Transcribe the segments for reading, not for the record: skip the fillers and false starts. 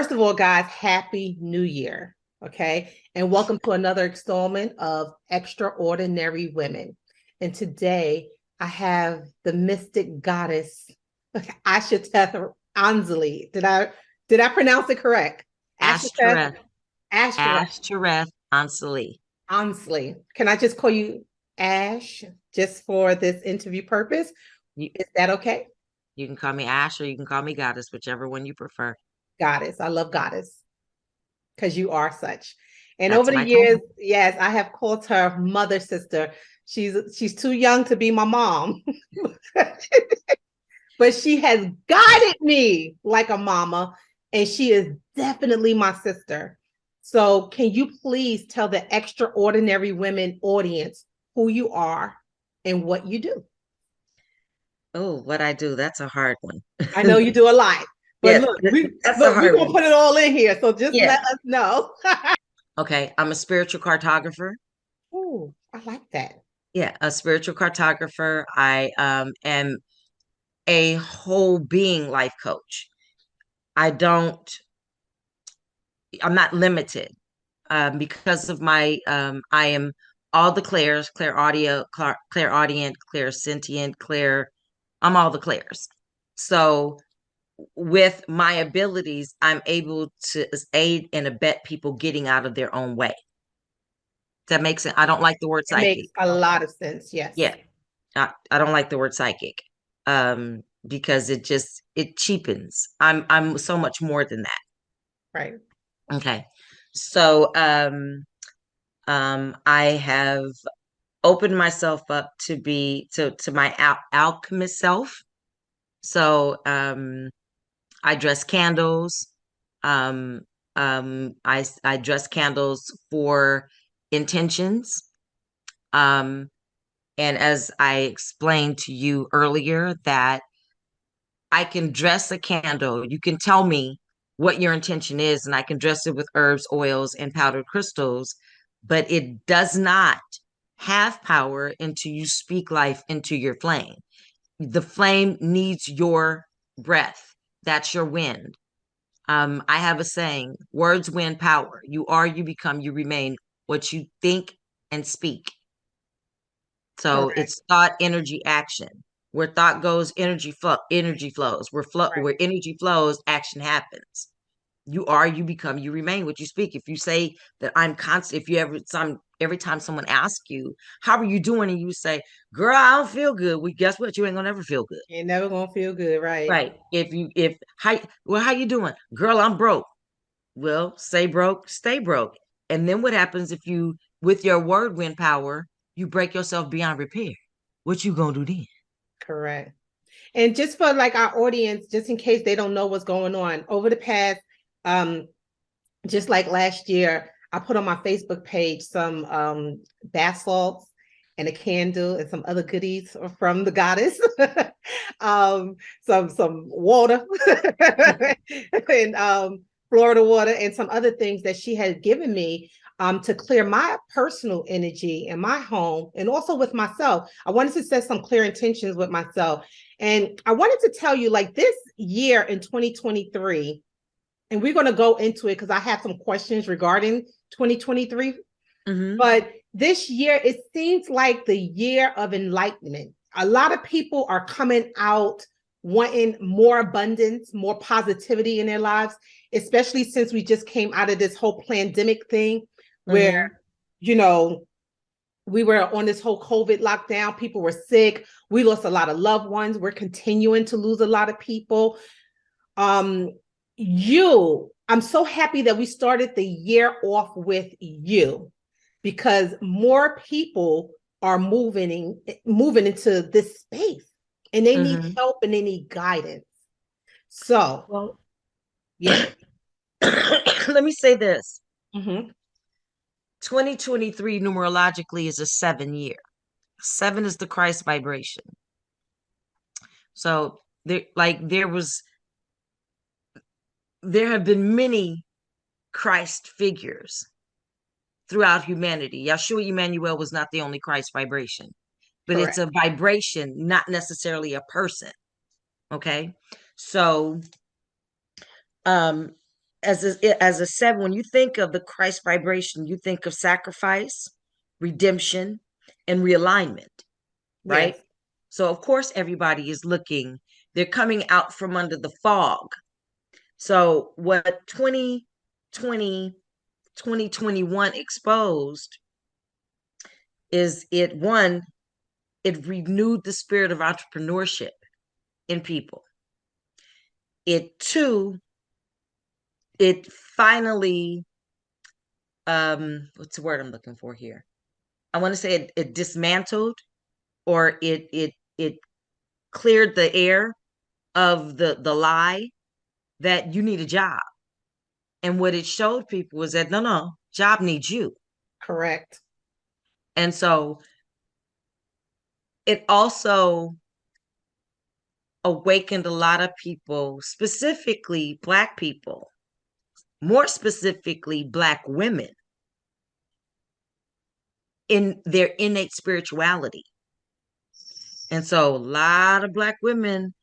First of all, guys, Happy New Year. Okay. And welcome to another installment of Extraordinary Women. And today I have the mystic goddess, Ashiteth Ansley. Did I pronounce it correct? Ashiteth Ashtoreth, Ashtoreth Ashtoreth Ansley. Ansley. Can I just call you Ash just for this interview purpose? You, Is that okay? you can call me Ash or you can call me Goddess, whichever one you prefer. Goddess. I love goddess because you are such. And That's over the my years, title. yes, I have called her mother sister. She's too young to be my mom, but she has guided me like a mama, and she is definitely my sister. So, can you please tell the Extraordinary Women audience who you are and what you do? Oh, what I do, that's a hard one. I know you do a lot, but Yeah, look, we that's a look, we're hard gonna one. put it all in here. So just Yeah. let us know. Okay, I'm a spiritual cartographer. Oh, I like that. Yeah, a spiritual cartographer. I am a whole being life coach. I don't, I'm not limited because of I am all the clairs, clair audio, clairaudient, clairsentient, clair, I'm all the clairs. So with my abilities, I'm able to aid and abet people getting out of their own way. That makes sense. I don't like the word It makes psychic. a lot of sense. Yes. Yeah, I don't like the word psychic because it cheapens. I'm so much more than that. Right. Okay. So I have opened myself up to my alchemist self. So I dress candles. Um, I dress candles for intentions. Um, and as I explained to you earlier, that I can dress a candle. You can tell me what your intention is, and I can dress it with herbs, oils, and powdered crystals, but it does not have power until you speak life into your flame. The flame needs your breath. That's your wind. I have a saying, words win power. You are, you become, you remain what you think and speak. So Correct. it's thought, energy, action. Where thought goes, energy flows. Right. Where energy flows, action happens. You are, you become, you remain what you speak. If you say that I'm constant, if you every time someone asks you, how are you doing? And you say, girl, I don't feel good. Well, guess what? You ain't gonna ever feel good. You're never gonna feel good, right? Right. If how you doing? Girl, I'm broke. Well, say broke, stay broke. And then what happens if you, with your word wind power, you break yourself beyond repair? What you gonna do then? Correct. And just for like our audience, just in case they don't know what's going on, over the past, um, just like last year, I put on my Facebook page some bath salts and a candle and some other goodies from the goddess. Some water and Florida water and some other things that she had given me to clear my personal energy in my home and also with myself. I wanted to set some clear intentions with myself. And I wanted to tell you, like this year in 2023, and we're going to go into it because I have some questions regarding 2023. Mm-hmm. But this year, it seems like the year of enlightenment. A lot of people are coming out wanting more abundance, more positivity in their lives, especially since we just came out of this whole pandemic thing where, Mm-hmm. you know, we were on this whole COVID lockdown. People were sick. We lost a lot of loved ones. We're continuing to lose a lot of people. Um, I'm so happy that we started the year off with you because more people are moving into this space and they need Mm-hmm. help and they need guidance. So, Well, yeah. let me say this. Mm-hmm. 2023 numerologically is a 7 year. Seven is the Christ vibration. So there have been many Christ figures throughout humanity. Yeshua Emmanuel was not the only Christ vibration, but it's Correct. a vibration, not necessarily a person. Okay. So um as a seven, when you think of the Christ vibration, you think of sacrifice, redemption, and realignment, right? Yes. So of course everybody is looking, they're coming out from under the fog. So what 2020, 2021 exposed is it renewed the spirit of entrepreneurship in people. It finally, what's the word I'm looking for here? I want to say it dismantled, or it cleared the air of the lie that you need a job. And what it showed people was that no, job needs you. Correct. And so it also awakened a lot of people, specifically Black people, more specifically Black women, in their innate spirituality. And so a lot of Black women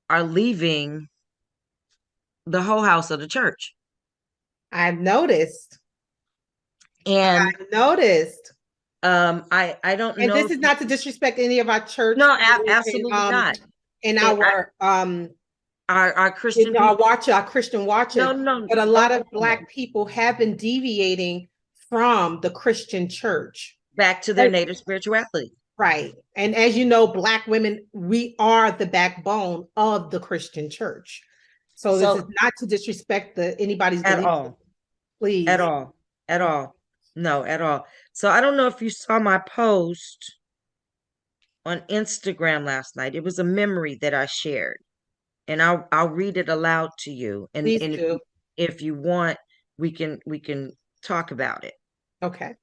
are leaving the whole house of the church. I've noticed. And I noticed. I don't And know this if is not to disrespect any of our church no, and absolutely not. in It, our Christian our people. our Christian watchers, No. but a lot of No. Black people have been deviating from the Christian church. Back to their native spirituality. Right. And as you know, Black women, we are the backbone of the Christian church. So this is not to disrespect anybody's at belief. all. Please. At all. No, at all. So I don't know if you saw my post on Instagram last night. It was a memory that I shared, and I'll read it aloud to you. And Please do. if you want, we can talk about it. Okay.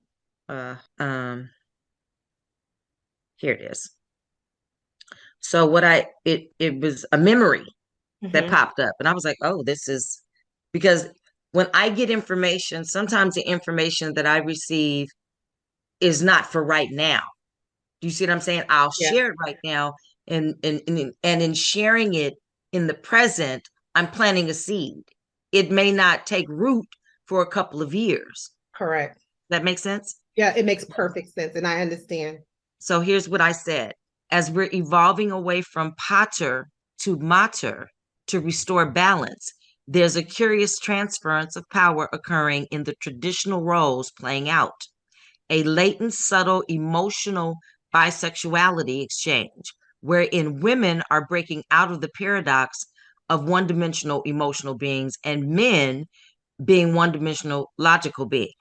Here it is. So it was a memory that popped up, and I was like, oh, this is, because when I get information, sometimes the information that I receive is not for right now. Do you see what I'm saying? I'll share it right now, and in sharing it in the present, I'm planting a seed. It may not take root for a couple of years. Correct. That makes sense? Yeah, it makes perfect sense, and I understand. So here's what I said. As we're evolving away from pater to mater to restore balance, there's a curious transference of power occurring in the traditional roles playing out. A latent, subtle, emotional bisexuality exchange, wherein women are breaking out of the paradox of one-dimensional emotional beings and men being one-dimensional logical beings.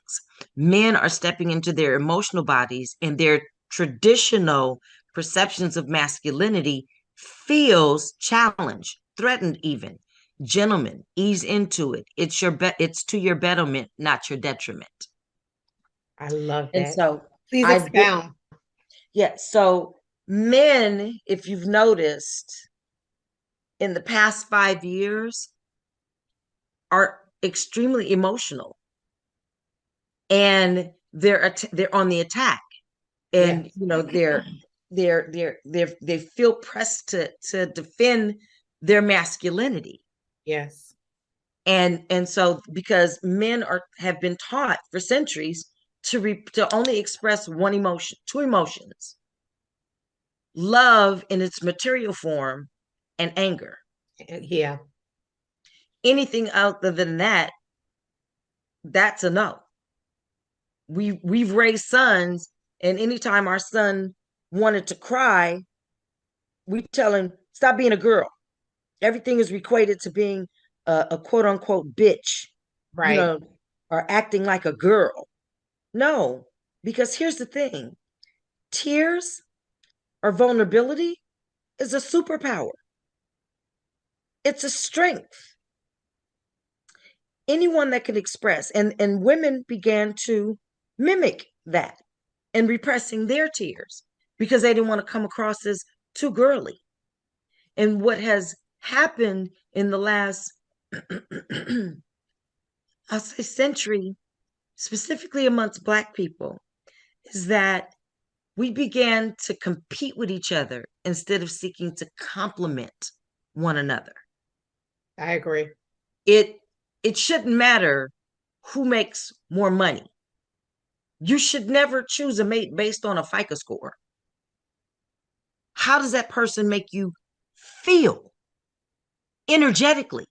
Men are stepping into their emotional bodies, and their traditional perceptions of masculinity feels challenged, threatened even. Gentlemen, ease into it. It's to your betterment, not your detriment. I love that. And so please expound. Yeah. So men, if you've noticed, in the past 5 years, are extremely emotional, and they're on the attack, and they feel pressed to defend their masculinity. Yes. And so, because men have been taught for centuries to only express one emotion, two emotions: love in its material form and anger. Yeah. Anything other than that, that's a no. We've raised sons, and anytime our son wanted to cry, we tell him, stop being a girl. Everything is equated to being a quote unquote bitch, right? Or acting like a girl. No, because here's the thing: tears or vulnerability is a superpower. It's a strength. Anyone that can express, and women began to mimic that and repressing their tears because they didn't want to come across as too girly. And what has happened in the last, I'll say, century, specifically amongst Black people, is that we began to compete with each other instead of seeking to complement one another. I agree. It it shouldn't matter who makes more money. You should never choose a mate based on a FICO score. How does that person make you feel energetically?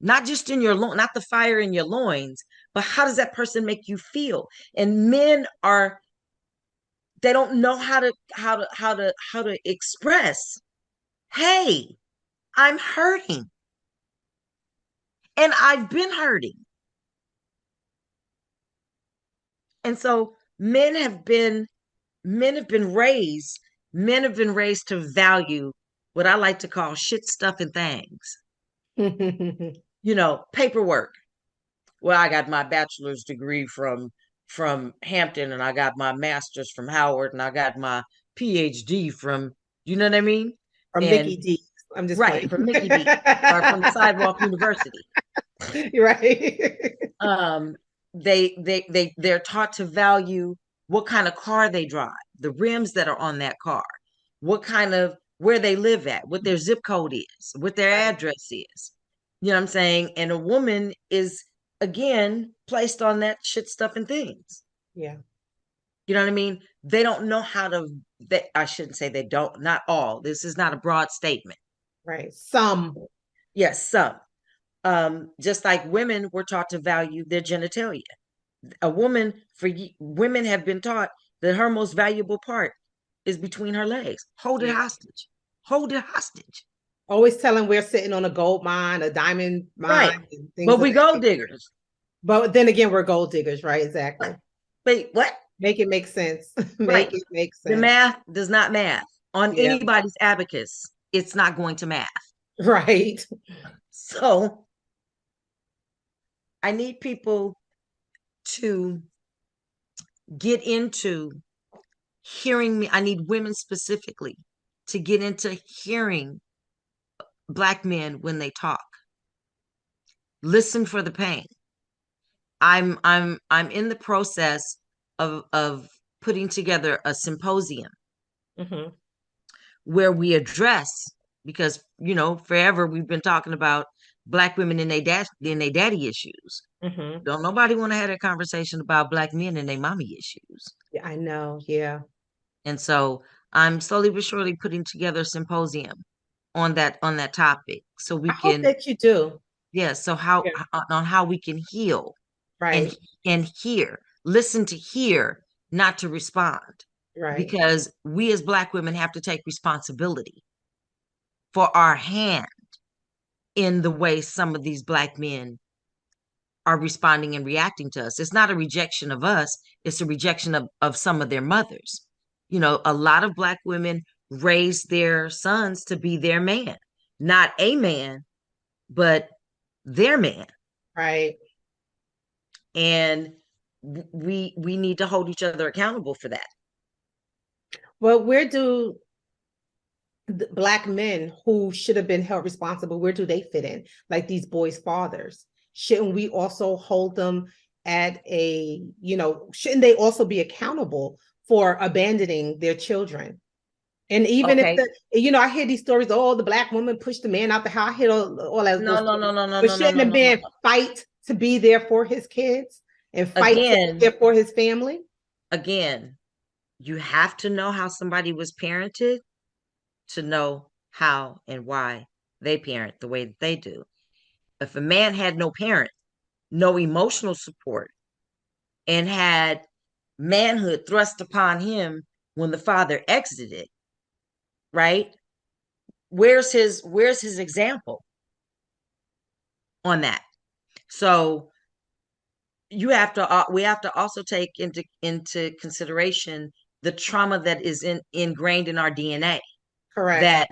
Not just in your not the fire in your loins, but how does that person make you feel? And men are, they don't know how to express, hey, I'm hurting. And I've been hurting. And so men have been raised to value what I like to call shit, stuff, and things. Paperwork. Well, I got my bachelor's degree from Hampton, and I got my master's from Howard, and I got my PhD from, you know what I mean? From And Mickey D. I'm just right, from Mickey D, or from Sidewalk University. Right. They're taught to value what kind of car they drive, the rims that are on that car, where they live at, what their zip code is, what their address is. You know what I'm saying? And a woman is, again, placed on that shit, stuff, and things. Yeah. You know what I mean? They don't know how to, I shouldn't say they don't, not all. This is not a broad statement. Right. Some. Yes, some. Just like women were taught to value their genitalia. Women have been taught that her most valuable part is between her legs. Hold it hostage. Hold it hostage. Always telling we're sitting on a gold mine, a diamond mine. Right. But we gold diggers. But then again, we're gold diggers, right? Exactly. Wait, what? Make it make sense. Make it make sense. The math does not math. On anybody's abacus, it's not going to math. Right. So I need people to get into hearing me. I need women specifically to get into hearing Black men when they talk. Listen for the pain. I'm in the process of putting together a symposium where we address, because forever we've been talking about Black women and their daddy issues. Don't nobody want to have a conversation about Black men and their mommy issues. Yeah, I know. Yeah. And so I'm slowly but surely putting together a symposium on that topic, so we hope that you do. Yeah. So on how we can heal, right, and hear, listen to hear, not to respond, right, because we as Black women have to take responsibility for our hand in the way some of these Black men are responding and reacting to us. It's not a rejection of us, it's a rejection of some of their mothers. A lot of Black women raise their sons to be their man, not a man, but their man. Right. And we need to hold each other accountable for that. Well, where do the Black men who should have been held responsible, where do they fit in? Like these boys' fathers, shouldn't we also hold them at shouldn't they also be accountable for abandoning their children? And even if I hear these stories, the Black woman pushed the man out the house, I hear all that. No. But shouldn't the man fight to be there for his kids and fight to be there for his family? Again, you have to know how somebody was parented to know how and why they parent the way that they do. If a man had no parent, no emotional support, and had manhood thrust upon him when the father exited, right? Where's his example on that? So we have to also take into consideration the trauma that is ingrained in our DNA. Correct. That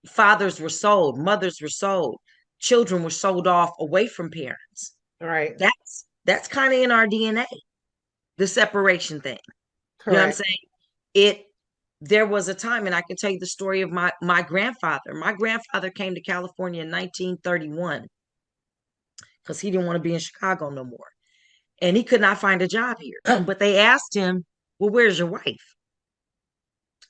fathers were sold, mothers were sold, children were sold off away from parents. Right. That's kind of in our DNA, the separation thing. Correct. You know what I'm saying? There was a time, and I can tell you the story of my grandfather. My grandfather came to California in 1931 because he didn't want to be in Chicago no more. And he could not find a job here. But they asked him, well, where's your wife?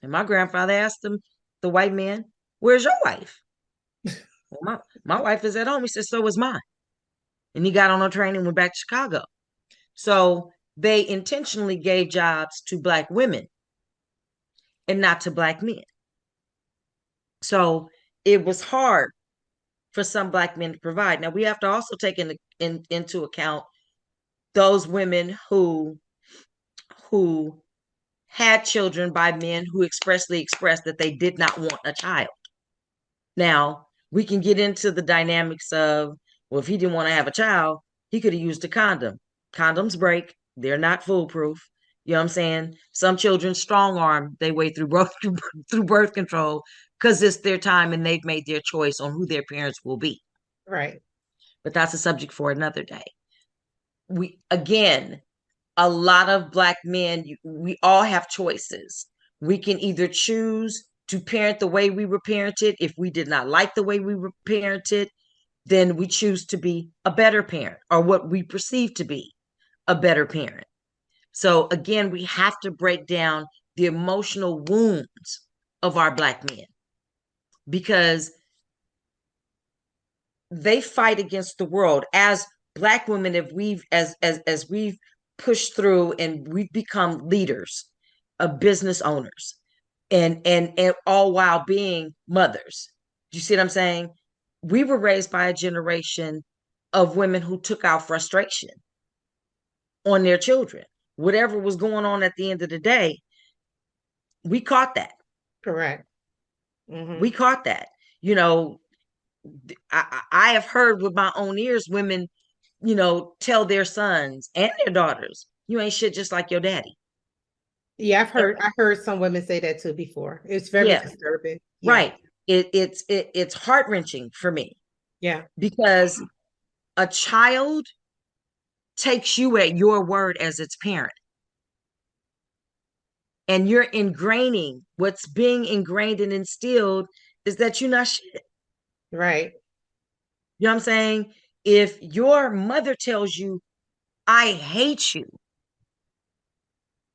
And my grandfather asked him, the white man, where's your wife? Well, my wife is at home. He said, so is mine. And he got on a train and went back to Chicago. So they intentionally gave jobs to Black women and not to Black men. So it was hard for some Black men to provide. Now we have to also take into account those women who had children by men who expressly expressed that they did not want a child. Now, we can get into the dynamics of, well, if he didn't want to have a child, he could have used a condom. Condoms break. They're not foolproof. You know what I'm saying? Some children strong arm their way through birth control because it's their time and they've made their choice on who their parents will be. Right. But that's a subject for another day. Again, a lot of Black men, we all have choices. We can either choose to parent the way we were parented. If we did not like the way we were parented, then we choose to be a better parent, or what we perceive to be a better parent. So again, we have to break down the emotional wounds of our Black men, because they fight against the world. As Black women, if we've as we've pushed through and we've become leaders of business owners, and all while being mothers. Do you see what I'm saying? We were raised by a generation of women who took out frustration on their children. Whatever was going on at the end of the day, we caught that. Correct. Mm-hmm. We caught that. You know, I have heard with my own ears women, tell their sons and their daughters, you ain't shit just like your daddy. Yeah, I heard some women say that too before. It's very disturbing. Yeah. Right. It's heart-wrenching for me. Yeah. Because a child takes you at your word as its parent. And you're ingraining, what's being ingrained and instilled is that you're not shit. Right. You know what I'm saying? If your mother tells you, I hate you,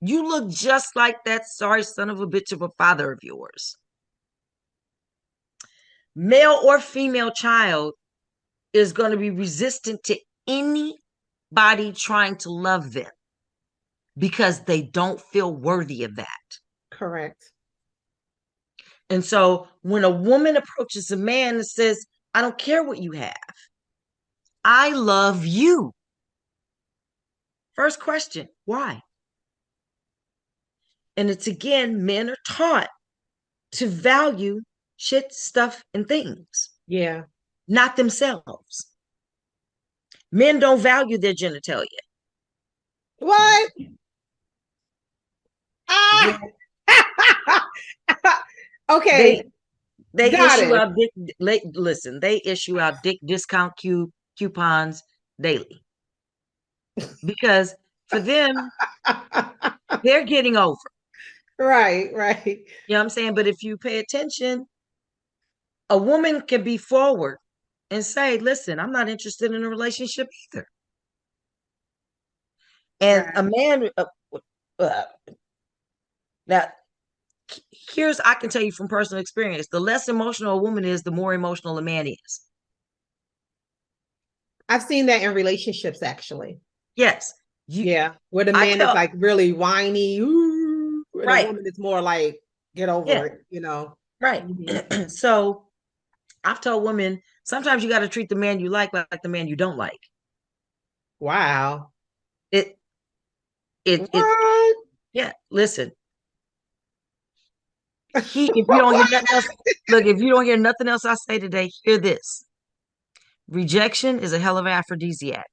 you look just like that sorry son of a bitch of a father of yours. Male or female child is going to be resistant to anybody trying to love them because they don't feel worthy of that. Correct. And so when a woman approaches a man and says, I don't care what you have, I love you. First question, why? And it's again, men are taught to value shit, stuff, and things. Yeah. Not themselves. Men don't value their genitalia. What? Ah! Okay. They issue out listen, they issue out dick discount coupons daily. Because for them, they're getting over. Right. You know what I'm saying? But if you pay attention, a woman can be forward and say, listen, I'm not interested in a relationship either. And a man, now, I can tell you from personal experience, the less emotional a woman is, the more emotional a man is. I've seen that in relationships, actually. Yes. Where the man is like really whiny, ooh, and the woman is more like, get over it, Right. Mm-hmm. So I've told women, sometimes you got to treat the man you like the man you don't like. Wow. Listen. If you don't hear nothing else, look, if you don't hear nothing else I say today, hear this. Rejection is a hell of an aphrodisiac.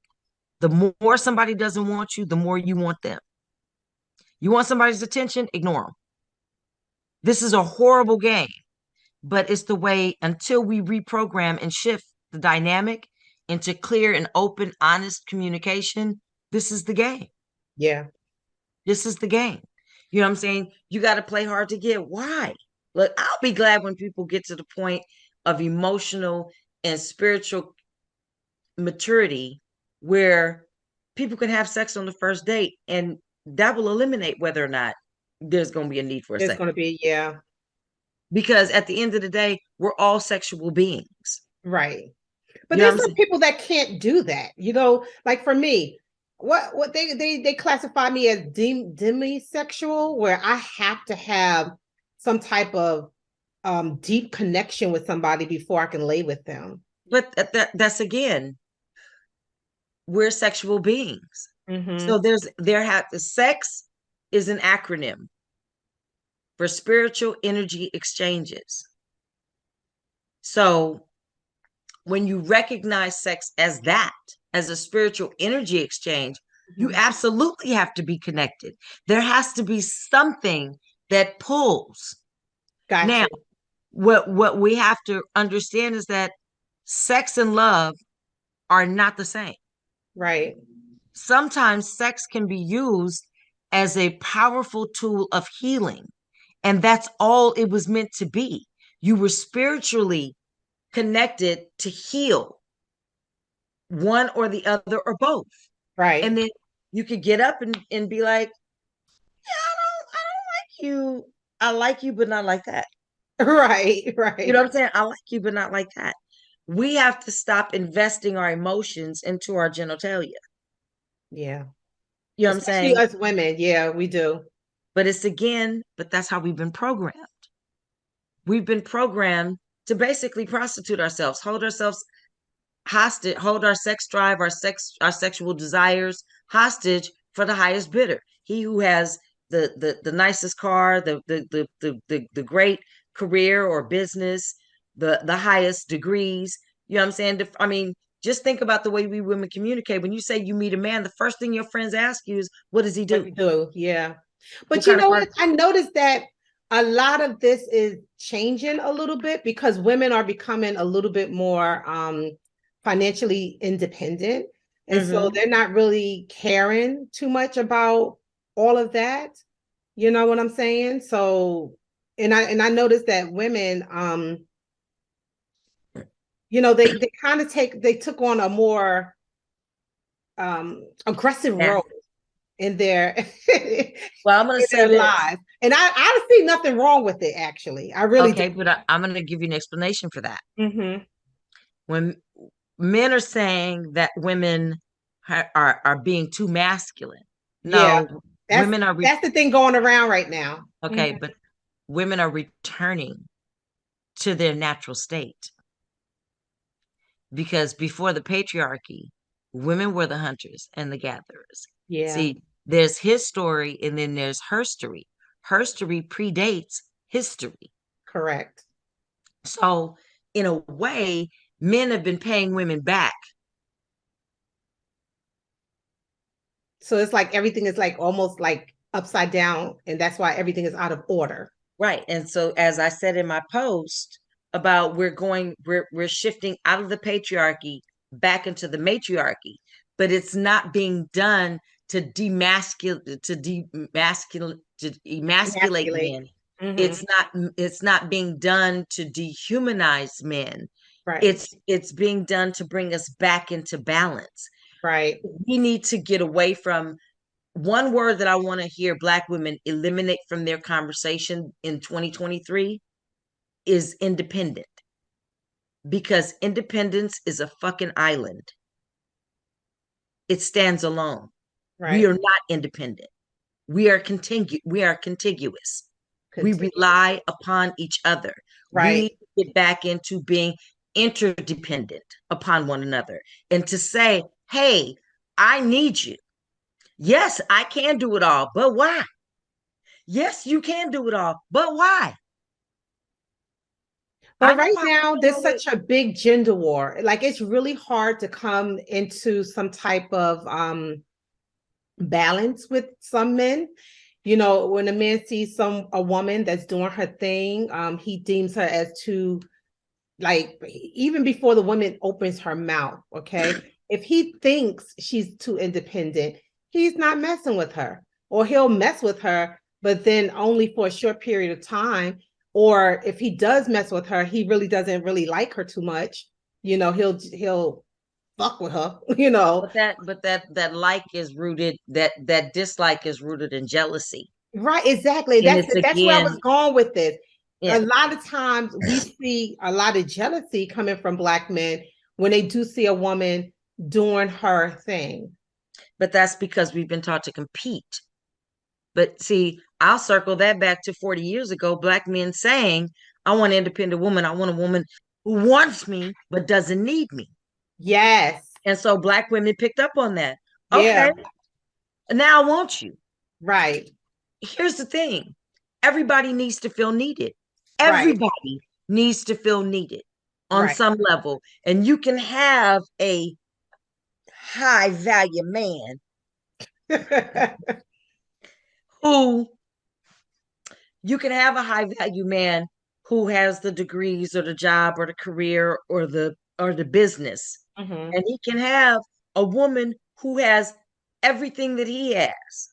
The more somebody doesn't want you, the more you want them. You want somebody's attention, ignore them. This is a horrible game, but it's the way, until we reprogram and shift the dynamic into clear and open, honest communication, this is the game. Yeah. This is the game. You know what I'm saying? You got to play hard to get. Why? Look, I'll be glad when people get to the point of emotional and spiritual maturity where people can have sex on the first date, and that will eliminate whether or not there's going to be a need for a second. There's going to be, yeah. Because at the end of the day, we're all sexual beings. Right. But You know what there's I'm some saying? people that can't do that. Like for me, what they classify me as demisexual, where I have to have some type of deep connection with somebody before I can lay with them. But that's again, we're sexual beings. Mm-hmm. So the sex is an acronym for spiritual energy exchanges. So when you recognize sex as that, as a spiritual energy exchange, you Mm-hmm. absolutely have to be connected. There has to be something that pulls. Got Now, you. what we have to understand is that sex and love are not the same. Right. Sometimes sex can be used as a powerful tool of healing, and that's all it was meant to be. You were spiritually connected to heal one or the other or both. Right. And then you could get up and be like, I don't like you. I like you, but not like that. Right. You know Right. what I'm saying? I like you, but not like that. We have to stop investing our emotions into our genitalia. Yeah. You know what I'm Especially saying? us women. Yeah, we do. But that's how we've been programmed. We've been programmed to basically prostitute ourselves, hold ourselves hostage, hold our sex drive, our sexual desires hostage for the highest bidder. He who has the nicest car, the great career or business, the highest degrees. You know what I'm saying? I mean, just think about the way we women communicate. When you say you meet a man, the first thing your friends ask you is, what does he What do? we do. Yeah. What But you kind of know car? what? I noticed that a lot of this is changing a little bit because women are becoming a little bit more financially independent. And so Mm-hmm. they're not really caring too much about all of that. You know what I'm saying? So, and I noticed that women, they kind of they took on a more aggressive Yeah. role in their Well, I'm going to in say their this. lives. And I see nothing wrong with it, actually. I really do. Okay, but I'm going to give you an explanation for that. Hmm. When men are saying that women are being too masculine, Yeah, no, that's women are that's the thing going around right now. okay, Mhm. but women are returning to their natural state because before the patriarchy, women were the hunters and the gatherers. Yeah, See, there's his story and then there's her story. Her story predates history. correct. So, in a way, men have been paying women back. So it's like everything is like almost like upside down, and that's why everything is out of order. Right. And so as I said in my post about we're shifting out of the patriarchy back into the matriarchy, but it's not being done to emasculate Emasculate. men. Hmm. It's not being done to dehumanize men. Right, It's being done to bring us back into balance. right. We need to get away from one word that I want to hear Black women eliminate from their conversation in 2023 is independent, because independence is a fucking island. It stands alone. We are Right. not independent. We are contiguous. We Continue. rely upon each other. We Right. need to get back into being interdependent upon one another and to say, hey, I need you. Yes, I can do it all, but why? Yes, you can do it all, but why? I But know right how I now, feel there's with such a big gender war. Like it's really hard to come into some type of balance with some men. When a man sees a woman that's doing her thing, he deems her as too, like, even before the woman opens her mouth. Okay, if he thinks she's too independent, he's not messing with her, or he'll mess with her, but then only for a short period of time. Or if he does mess with her, he really doesn't really like her too much. He'll fuck with her. but that like is rooted, that dislike is rooted in jealousy. Right, exactly. And That's it's that's where I was again, going with this. a Yeah. lot of times we see a lot of jealousy coming from Black men when they do see a woman doing her thing. But that's because we've been taught to compete. But see, I'll circle that back to 40 years ago, Black men saying, I want an independent woman. I want a woman who wants me but doesn't need me. Yes. And so Black women picked up on that. Yeah. Okay, now I want you. Right. Here's the thing. Everybody needs to feel needed. Right. Everybody needs to feel needed on Right. some level. And you can have a high value man who you can have a high value man who has the degrees or the job or the career or the business. Mhm. And he can have a woman who has everything that he has.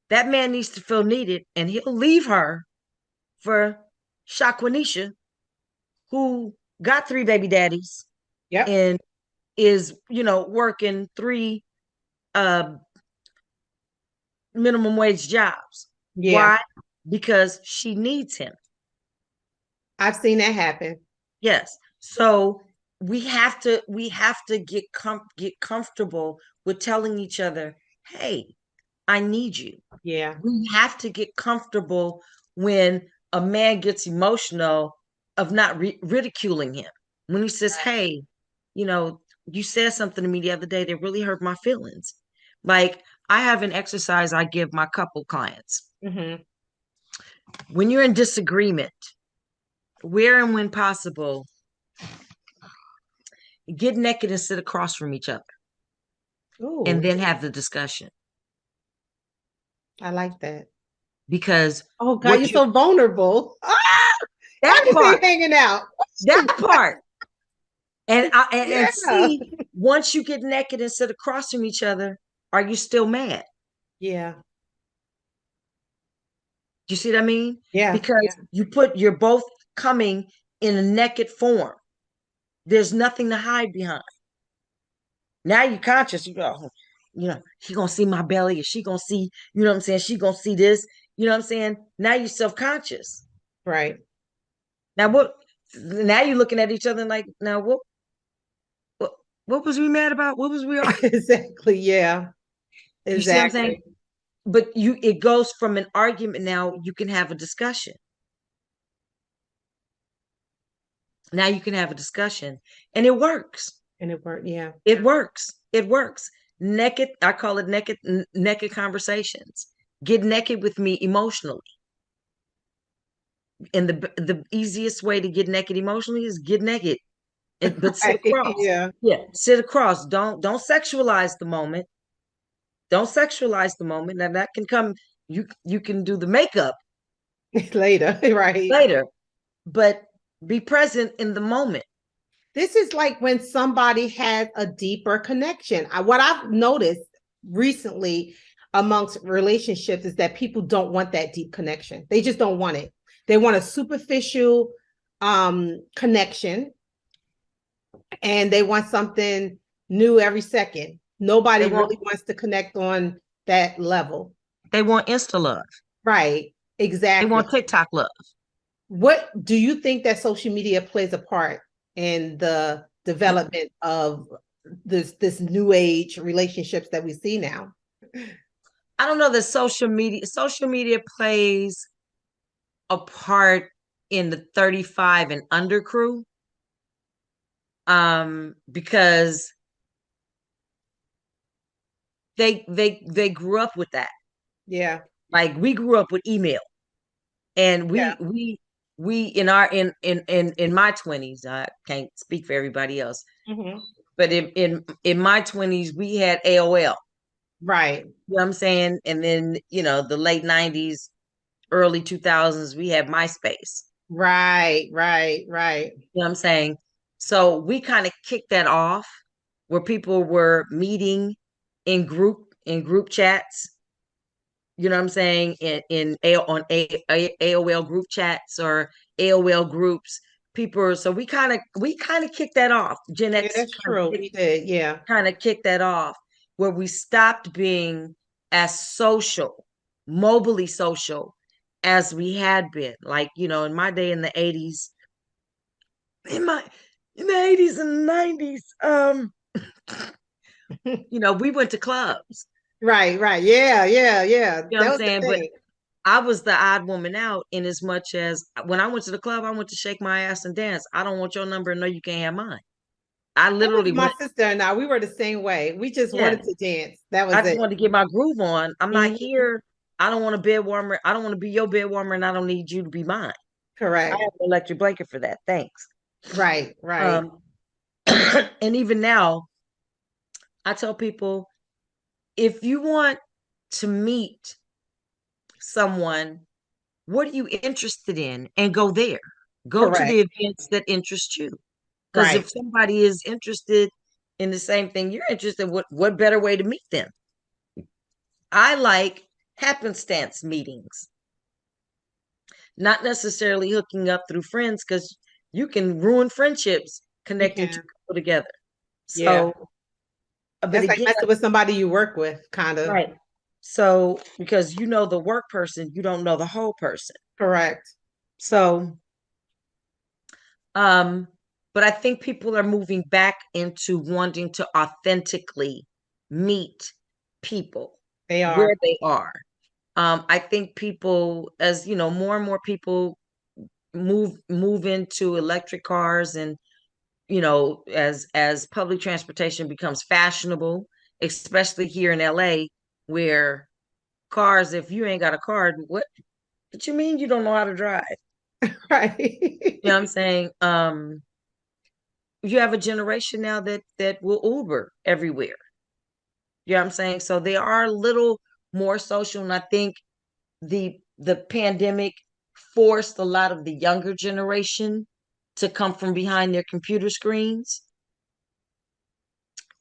That man needs to feel needed, and he'll leave her for Shaquanisha, who got 3 baby daddies Yep. and is, working 3 uh minimum wage jobs. Yeah. Why? Because she needs him. I've seen that happen. Yes. So we have to get comfortable with telling each other, "Hey, I need you." Yeah. We have to get comfortable when a man gets emotional of not ridiculing him. When he says, "Hey, you said something to me the other day that really hurt my feelings." Like, I have an exercise I give my couple clients. Mhm. When you're in disagreement, where and when possible, get naked and sit across from each other and Ooh, then have the discussion. I like that. Because Oh God, you're what you so vulnerable. Ah, that everything part, hanging out. that part, and Yeah. see, once you get naked and sit across from each other, are you still mad? Yeah. You see what I mean? Yeah. Because you're both coming in a naked form. There's nothing to hide behind. Now you're conscious. You go, he gonna see my belly, or she gonna see, you know what I'm saying? She gonna see this, you know what I'm saying? Now you're self-conscious. Right. Now what? Now you're looking at each other like, now what, what was we mad about? What was we? Exactly. Yeah. You see what I'm saying? Exactly. But it goes from an argument. Now you can have a discussion. Now you can have a discussion, and it works. And it worked. Yeah. It works. It works. Naked, I call it naked conversations. Get naked with me emotionally. And the easiest way to get naked emotionally is get naked. But sit Right. across. Yeah. Yeah, sit across. Don't sexualize the moment. Don't sexualize the moment. Now that can come, you can do the makeup Later. Right. later, but be present in the moment. This is like when somebody has a deeper connection. What I've noticed recently amongst relationships is that people don't want that deep connection. They just don't want it. They want a superficial connection, and they want something new every second. Nobody really wants to connect on that level. They want insta love. Right. They Exactly. want TikTok love. What do you think that social media plays a part in the development of this new age relationships that we see now? I don't know that social media plays a part in the 35 and under crew, because they grew up with that. Yeah. Like, we grew up with email, and Yeah. we in my 20s, I can't speak for everybody else, Mhm. but in my 20s we had AOL. Right. You know what I'm saying? And then, the late 90s, early 2000s, we had MySpace. Right. Right. Right. You know what I'm saying? So we kind of kicked that off, where people were meeting in group chats. You know what I'm saying? On AOL group chats or AOL groups. So we kind of kicked that off. Gen Yeah, X that's true. We did. Yeah. kind of kicked that off, where we stopped being as social, mobily social, as we had been. Like, in my day in the 80s, in my in the 80s and the 90s, we went to clubs. Right, right. Yeah, yeah, yeah. You know what That I'm was the saying? But thing. I was the odd woman out in as much as when I went to the club, I went to shake my ass and dance. I don't want your number, and no, you can't have mine. I That was literally my went, sister and I. We were the same way. We just yeah. wanted to dance. That I was just it. wanted to get my groove on. I'm not Mhm. here. I don't want a bed warmer. I don't want to be your bed warmer, and I don't need you to be mine. I Correct. have an electric blanket for that. Thanks. Right, right. Um, and even now, I tell people if you want to meet someone, what are you interested in? And go there. Go to Correct. the events that interest you. Because Right. if somebody is interested in the same thing you're interested in, what better way to meet them? I like happenstance meetings, not necessarily hooking up through friends, because you can ruin friendships You connecting two can. people together. Yeah. So, but That's like again, messing with somebody you work with, kind of. right. So, because you know the work person, you don't know the whole person. Correct. So, um, but I think people are moving back into wanting to authentically meet people They where are. they are. I think people, as more and more people move into electric cars, and as public transportation becomes fashionable, especially here in LA, where cars, if you ain't got a car, what you mean you don't know how to drive? Right. You know what I'm saying? You have a generation now that will Uber everywhere. You know what I'm saying? So they are a little more social, and I think the pandemic forced a lot of the younger generation to come from behind their computer screens.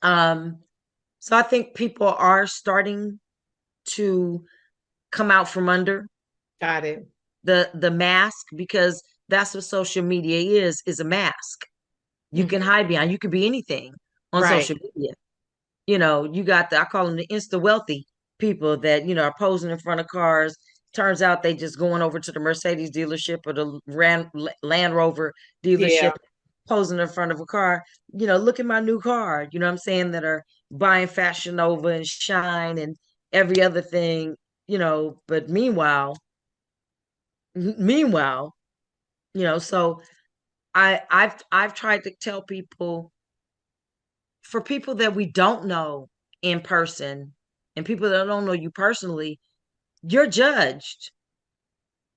Um, so I think people are starting to come out from under Got it. the mask, because that's what social media is a mask. You can Mhm. hide behind, you could be anything on Right. social media. You got I call them the insta wealthy people that, are posing in front of cars. Turns out they just going over to the Mercedes dealership or the Land Rover dealership, Yeah. posing in front of a car. Look at my new car. You know what I'm saying? That are buying Fashion Nova and Shine and every other thing. But meanwhile, so I've tried to tell people, for people that we don't know in person and people that don't know you personally, you're judged.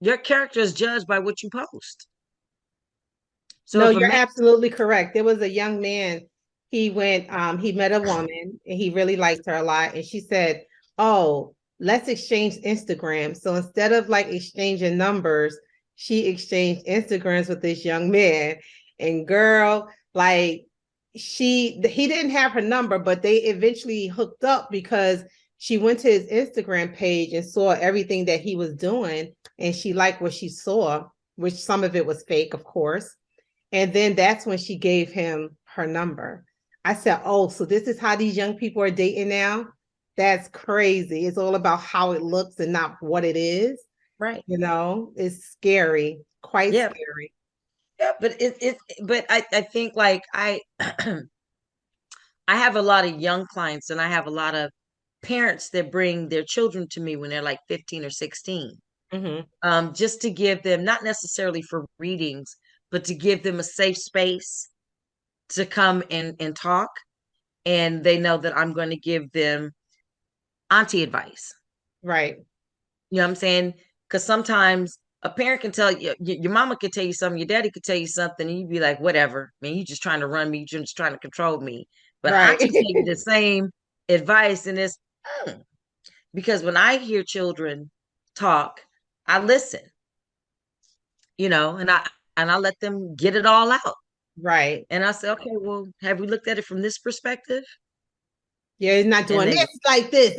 Your character is judged by what you post. So No, if a you're man, absolutely correct. There was a young man, he met a woman and he really liked her a lot. And she said, "Oh, let's exchange Instagram." So instead of like exchanging numbers, she exchanged Instagrams with this young man. And girl, like he didn't have her number, but they eventually hooked up because she went to his Instagram page and saw everything that he was doing, and she liked what she saw, which some of it was fake, of course. And then that's when she gave him her number. I said, "Oh, so this is how these young people are dating now? That's crazy. It's all about how it looks and not what it is. right? It's scary, quite Yeah, scary." yeah. But I think like I have a lot of young clients, and I have a lot of parents that bring their children to me when they're like 15 or 16, Hmm. just to give them, not necessarily for readings, but to give them a safe space to come and talk. And they know that I'm going to give them auntie advice. Right, You know what I'm saying? Because sometimes a parent can tell you, your mama could tell you something, your daddy could tell you something, and you'd be like, whatever. I mean, you just trying to run me, you're just trying to control me. But right, auntie tell you the same advice, and it's because when I hear children talk, I listen, and I let them get it all out. right. And I say, okay, well, have we looked at it from this perspective? Yeah, he's not And doing they go, this like this,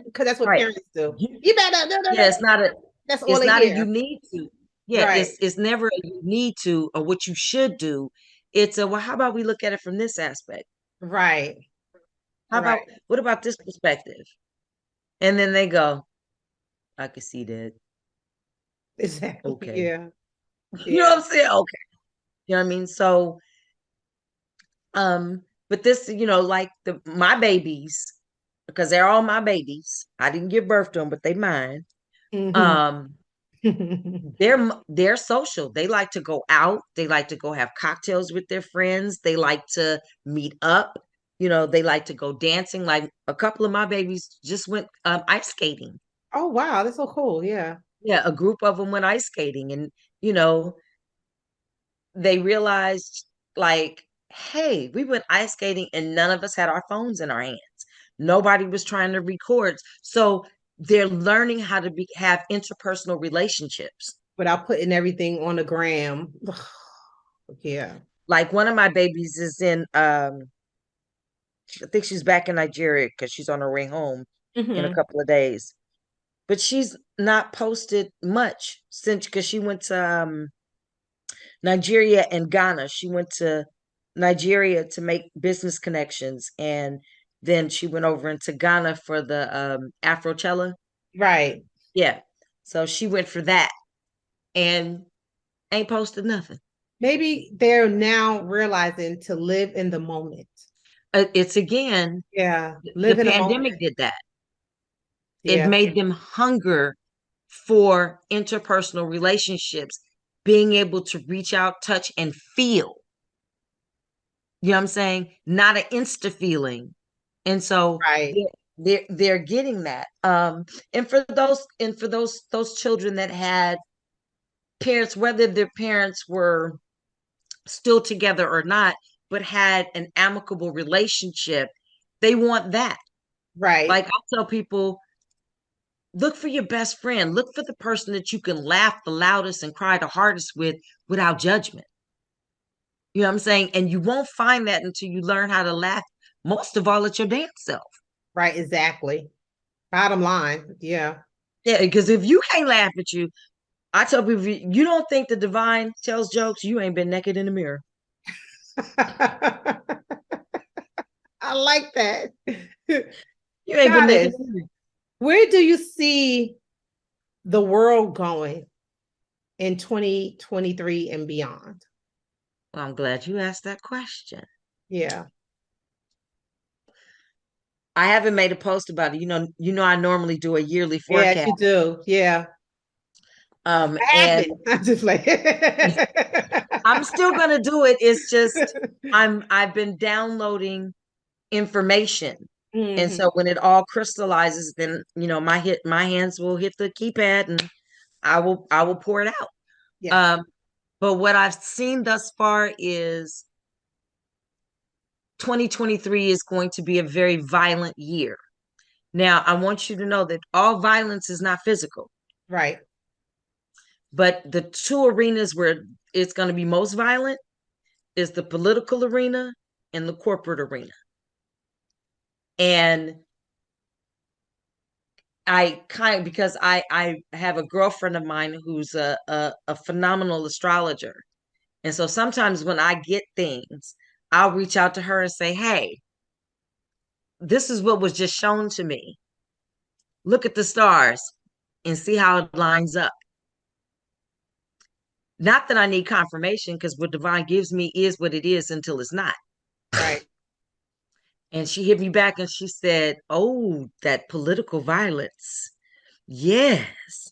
because that's what right. parents do. You better, Yeah, it's not a that's all it's they not a hear. you need to. Yeah, Right, it's never a you need to or what you should do. It's a, well, how about we look at it from this aspect? right, How about, right. what about this perspective? And then they go, I can see that. Exactly. Okay. Yeah. You know Yeah. what I'm saying? Okay. You know what I mean? So, but this, like my babies, because they're all my babies. I didn't give birth to them, but they mine. Hmm. Um, they're social. They like to go out. They like to go have cocktails with their friends. They like to meet up. They like to go dancing. Like a couple of my babies just went ice skating. Oh wow, that's so cool. Yeah. Yeah, a group of them went ice skating, and you know, they realized, like, hey, we went ice skating and none of us had our phones in our hands. Nobody was trying to record. So they're learning how to have interpersonal relationships. Without putting everything on the gram. Yeah. Like one of my babies is in I think she's back in Nigeria because she's on her way home in a Hmm. couple of days. But she's not posted much since, because she went to Nigeria and Ghana. She went to Nigeria to make business connections, and then she went over into Ghana for the Afrochella. Right. Yeah. So she went for that and ain't posted nothing. Maybe they're now realizing to live in the moment. It's again, Yeah. the Live in the pandemic moment. did that. It Yeah. made them hunger for interpersonal relationships, being able to reach out, touch, and feel. You know what I'm saying? Not an insta feeling. And so Right. they're getting that. And for those children that had parents, whether their parents were still together or not, but had an amicable relationship, they want that. Right. Like I tell people, look for your best friend. Look for the person that you can laugh the loudest and cry the hardest with without judgment. You know what I'm saying? And you won't find that until you learn how to laugh, most of all, at your damn self. Right. Exactly. Bottom line. Yeah. Yeah, because if you can't laugh at you, I tell people, if you don't think the divine tells jokes, you ain't been naked in the mirror. I like that. You ain't been naked Goddess, in the mirror. where do you see the world going in 2023 and beyond? Well, I'm glad you asked that question. Yeah. I haven't made a post about it. I normally do a yearly Yes, forecast. you do. Yeah. I And haven't. I'm just like I'm still gonna do it. It's just I've been downloading information. And Hmm. so when it all crystallizes, then my hands will hit the keypad and I will pour it out. Yes. But what I've seen thus far is 2023 is going to be a very violent year. Now, I want you to know that all violence is not physical, Right. but the two arenas where it's going to be most violent is the political arena and the corporate arena. And because I have a girlfriend of mine who's a phenomenal astrologer. And so sometimes when I get things, I'll reach out to her and say, hey, this is what was just shown to me. Look at the stars and see how it lines up. Not that I need confirmation, because what divine gives me is what it is until it's not. Right. And she hit me back and she said, oh, that political violence. Yes.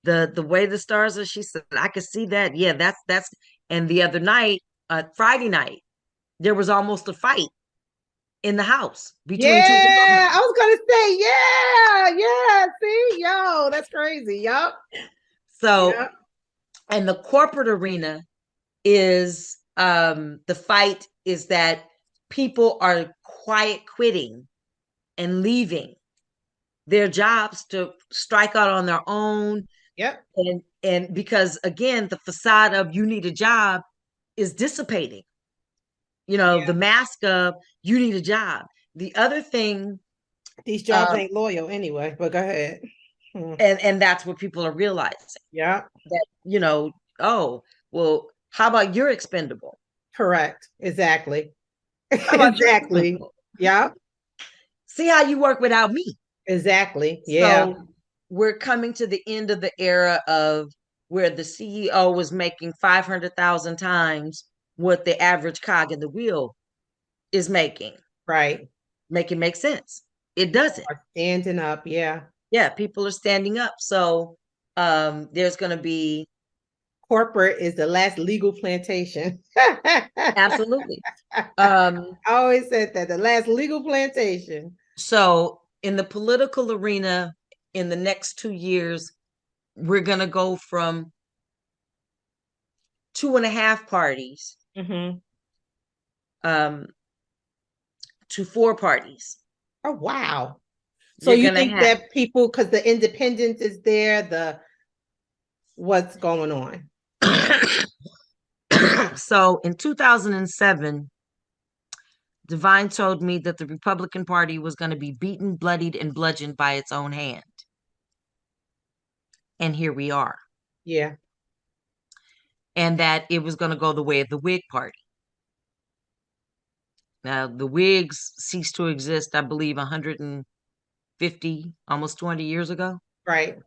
The way the stars are, she said, I could see that. Yeah, that's and the other night, Friday night, there was almost a fight in the house between two Yeah. gentlemen. I was gonna say, yeah, yeah. See, yo, that's crazy. Yup. So, Yep. and the corporate arena is the fight is that people are quiet quitting and leaving their jobs to strike out on their own. Yep. And because again, the facade of you need a job is dissipating. The Yeah. mask of you need a job. The other thing, These jobs um, ain't loyal anyway, but go ahead. Hmm. and that's what people are realizing, Yeah. that oh, well, how about you're expendable? Correct. Exactly. How about you're Exactly. expendable? Yeah. See how you work without me. Exactly. Yeah. So we're coming to the end of the era of where the CEO was making 500,000 times what the average cog in the wheel is making. Right. Make it make sense. It doesn't. Are standing up. Yeah. Yeah, people are standing up. So there's going to be Corporate is the last legal plantation. absolutely. I always said that, the last legal plantation. So in the political arena, in the next 2 years, we're going to go from 2.5 parties Mm-hmm. To 4 parties. Oh, wow. So You're you going to think have that people, because the independence is there, what's going on? so in 2007, Divine told me that the Republican Party was going to be beaten, bloodied, and bludgeoned by its own hand. And here we are. Yeah. And that it was going to go the way of the Whig Party. Now, the Whigs ceased to exist, I believe, 150, almost 20 years ago. Right.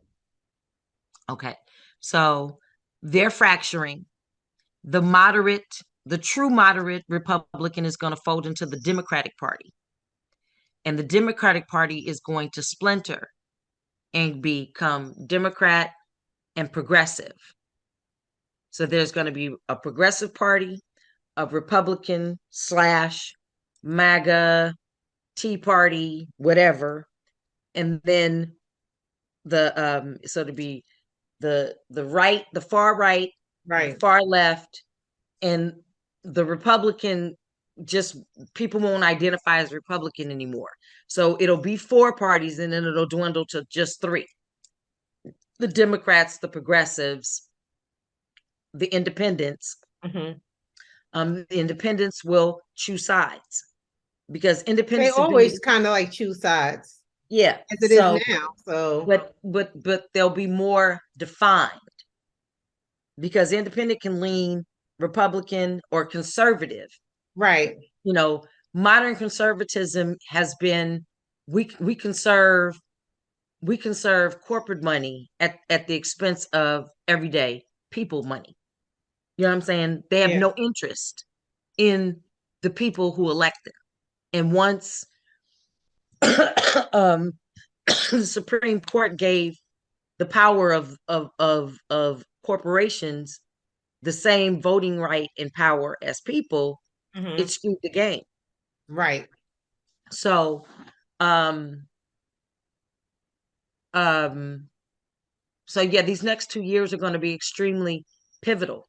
Okay. So they're fracturing. The true moderate Republican is going to fold into the Democratic Party. And the Democratic Party is going to splinter and become Democrat and progressive. So there's going to be a progressive party, a Republican / MAGA, Tea Party, whatever, and then so to be the right, the far right, the Right. far left, and the Republican, just people won't identify as Republican anymore. So it'll be 4 parties, and then it'll dwindle to just 3: the Democrats, the progressives, the independents. Mm-hmm. The independents will choose sides because They independents have been, always kind of like choose sides, yeah. as it is So, now. So, but they'll be more defined because independent can lean Republican or conservative. right. You know, modern conservatism has been we conserve corporate money at the expense of everyday people money. You know what I'm saying? They have Yeah. no interest in the people who elect them. And once the Supreme Court gave the power of corporations the same voting right and power as people, Mm-hmm. it screwed the game. Right. So um so yeah, these next 2 years are going to be extremely pivotal,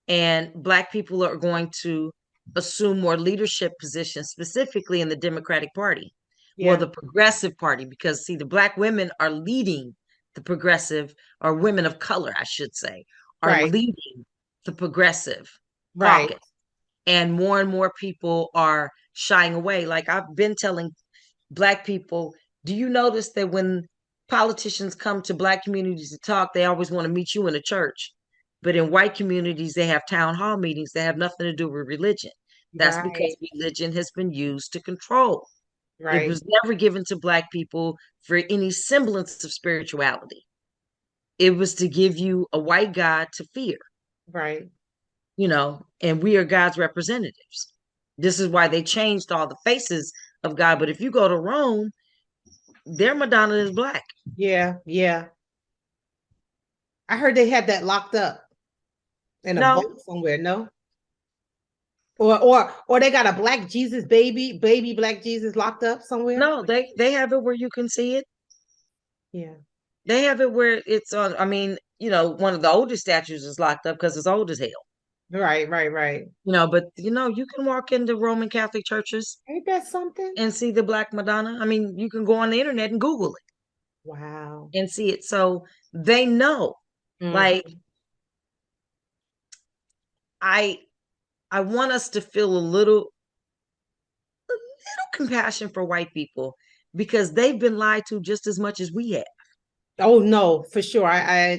and Black people are going to assume more leadership positions, specifically in the Democratic Party, well, Yeah. the Progressive Party, because see, the Black women are leading the progressive, or women of color, I should say, are Right. leading the progressive Right. caucus, and more people are shying away. Like I've been telling Black people, do you notice that when politicians come to Black communities to talk, they always want to meet you in a church? But in white communities, they have town hall meetings that have nothing to do with religion. That's because Right. religion has been used to control. It Right. was never given to Black people for any semblance of spirituality. It was to give you a white God to fear, Right. and we are God's representatives. This is why they changed all the faces of God. But if you go to Rome, their Madonna is Black. Yeah. Yeah. I heard they had that locked up in a No, vault somewhere. No. Or they got a Black Jesus baby Black Jesus locked up somewhere. no, they have it where you can see it. Yeah. They have it where it's on. I mean, one of the oldest statues is locked up because it's old as hell. Right. Right. Right. But you can walk into Roman Catholic churches Ain't that something? and see the Black Madonna. I mean, you can go on the internet and Google it Wow. and see it. So they know. Like Mhm. I I want us to feel a little compassion for white people because they've been lied to just as much as we have. Oh no, for sure.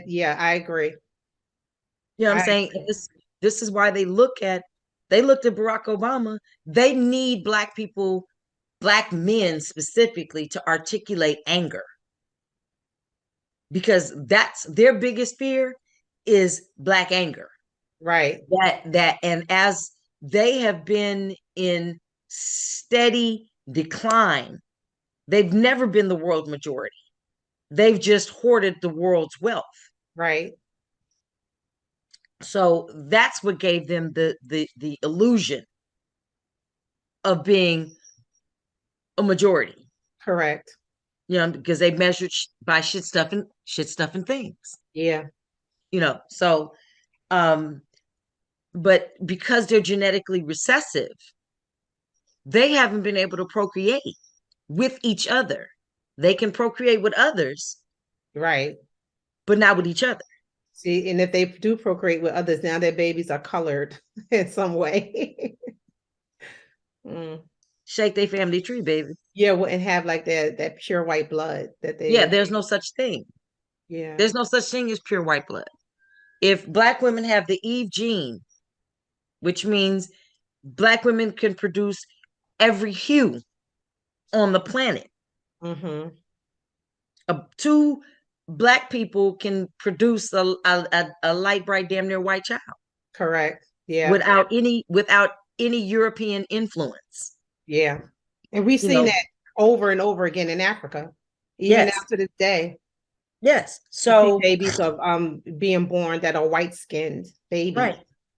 Yeah, I agree. You know what I'm I saying? And this is why they looked at Barack Obama. They need Black people, Black men specifically, to articulate anger, because that's their biggest fear is Black anger. Right. And as they have been in steady decline, they've never been the world majority. They've just hoarded the world's wealth. Right. So that's what gave them the illusion of being a majority. Correct. You know, because they measured by shit stuff and things. Yeah. You know, so but because they're genetically recessive, they haven't been able to procreate with each other. They can procreate with others, right, but not with each other. See, and if they do procreate with others, now their babies are colored in some way. Shake their family tree, baby. Yeah, wouldn't have like that pure white blood that they. Yeah, there's no such thing. Yeah, there's no such thing as pure white blood. If Black women have the Eve gene, which means Black women can produce every hue on the planet. Mm-hmm. Two Black people can produce a light, bright, damn near white child. Correct. Yeah. Without any European influence. Yeah. And we've seen that over and over again in Africa, even now to this day. Yes. So babies of being born that are white skinned babies.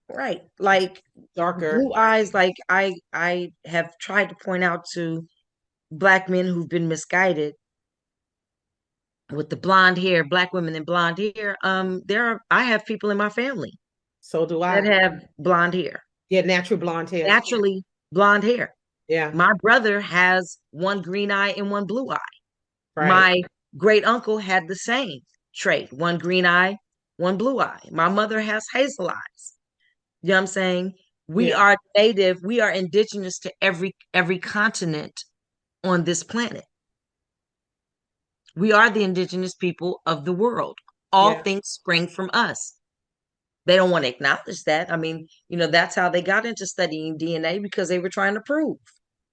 Right. Like darker blue eyes. Like I have tried to point out to Black men who've been misguided with the blonde hair, Black women in blonde hair. I have people in my family. So do I. That have blonde hair. Yeah, natural blonde hair. Naturally blonde hair. Yeah. My brother has one green eye and one blue eye. Right. My great uncle had the same trait, one green eye, one blue eye. My mother has hazel eyes. You know what I'm saying? We are native, we are indigenous to every continent on this planet. We are the indigenous people of the world. All things spring from us. They don't want to acknowledge that. I mean, you know, that's how they got into studying DNA, because they were trying to prove.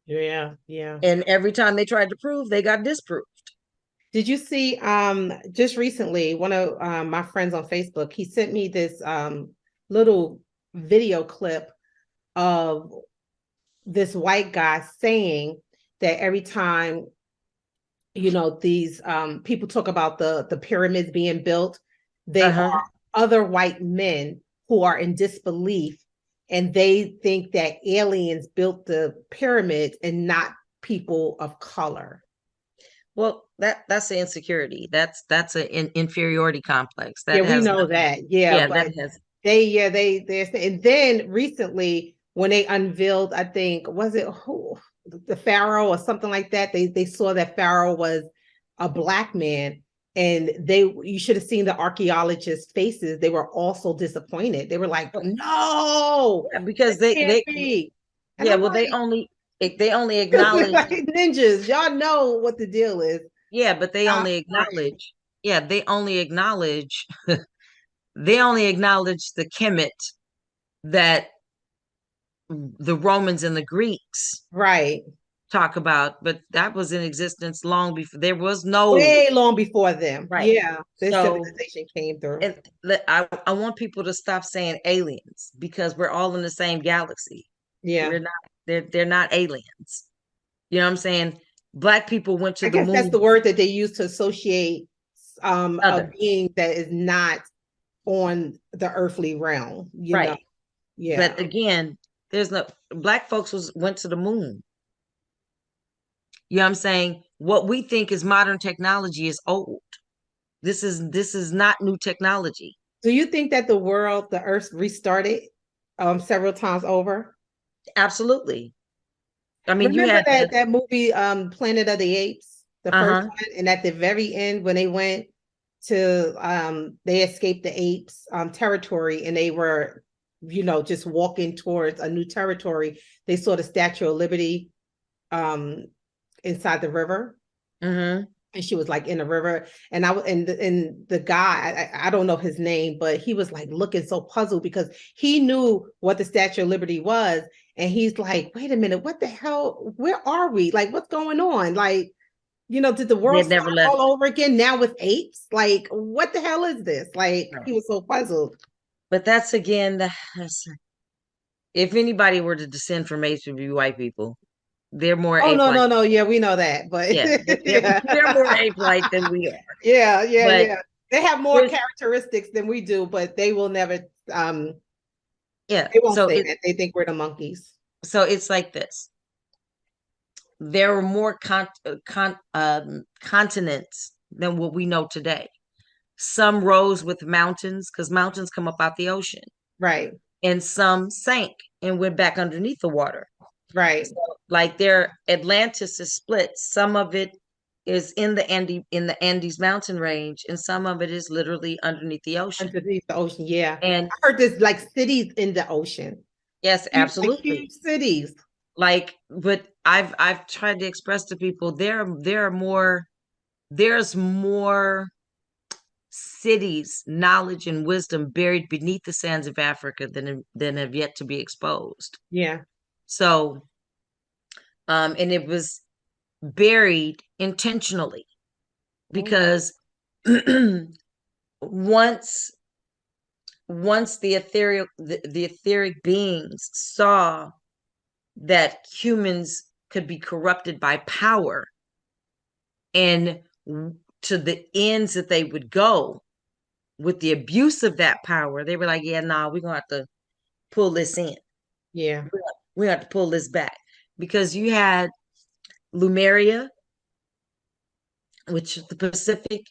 Yeah. And every time they tried to prove, they got disproved. Did you see just recently, one of my friends on Facebook, he sent me this little video clip of this white guy saying that every time, you know, these people talk about the pyramids being built, they are other white men who are in disbelief, and they think that aliens built the pyramids and not people of color. Well, that's an insecurity. That's an inferiority complex. That we know that. Yeah, but that has... they and then recently when they unveiled, I think, was it the pharaoh or something like that? They saw that pharaoh was a Black man, and you should have seen the archaeologists' faces. They were also disappointed. They were like, "No," because they only acknowledge like ninjas. Y'all know what the deal is. Yeah, but they only acknowledge. Yeah, they only acknowledge. They only acknowledge the Kemet that the Romans and the Greeks talk about, but that was in existence long before. There was no way long before them. Right. Yeah, this civilization came through. And I want people to stop saying aliens, because we're all in the same galaxy. Yeah, we're not. They're not aliens. You know what I'm saying? Black people went to the moon. That's the word that they use to associate a being that is not on the earthly realm. You know? Yeah. But again, there's no Black folks went to the moon. You know what I'm saying? What we think is modern technology is old. This is not new technology. Do you think that the earth restarted several times over? Absolutely. I mean, remember that movie, Planet of the Apes, the first one, and at the very end, when they went to they escaped the apes territory, and they were, you know, just walking towards a new territory. They saw the Statue of Liberty inside the river, and she was like in the river, and the guy, I don't know his name, but he was like looking so puzzled because he knew what the Statue of Liberty was. And he's like, wait a minute, what the hell? Where are we? Like, what's going on? Like, Did the They world had never start left. all over again now with apes? Like, what the hell is this? Like, Right. he was so puzzled. But that's again, if anybody were to descend from apes, it would be white people. They're more Oh, no, ape-like. no, no. Yeah, we know that. But Yeah, yeah. they're more ape-like than we are. Yeah, yeah, But yeah. They have more there's, characteristics than we do, but they will never yeah. they won't say that. They think we're the monkeys. So it's like this. There were more continents than what we know today. Some rose with mountains because mountains come up out the ocean, Right, and some sank and went back underneath the water. right. So, like their Atlantis is split. Some of it is in the Andes mountain range, and some of it is literally underneath the ocean. Underneath the ocean. Yeah. And I heard there's like cities in the ocean. yes, Like absolutely. huge cities. Like, but I've tried to express to people there's more cities, knowledge, and wisdom buried beneath the sands of Africa than have yet to be exposed. Yeah. So, and it was buried intentionally Oh, because once the etheric beings saw that humans could be corrupted by power and to the ends that they would go with the abuse of that power, they were like, yeah, nah, we're gonna have to pull this in. yeah. We have to pull this back because you had Lumeria, which the Pacific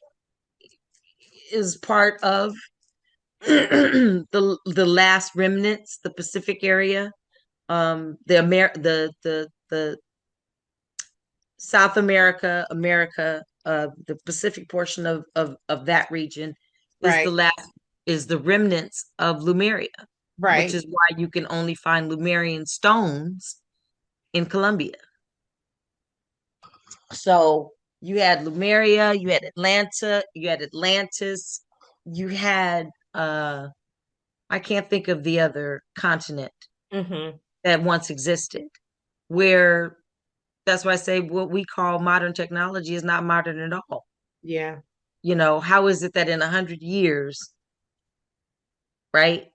is part of, the last remnants, the Pacific area, the South America, the Pacific portion of that region is Right, the remnants of Lumeria, which right, is why you can only find Lumerian stones in Colombia. So you had Lumeria, you had Atlanta, you had Atlantis, you had I can't think of the other continent mm-hmm. that once existed, where that's why I say what we call modern technology is not modern at all. Yeah, How is it that in 100 years, right?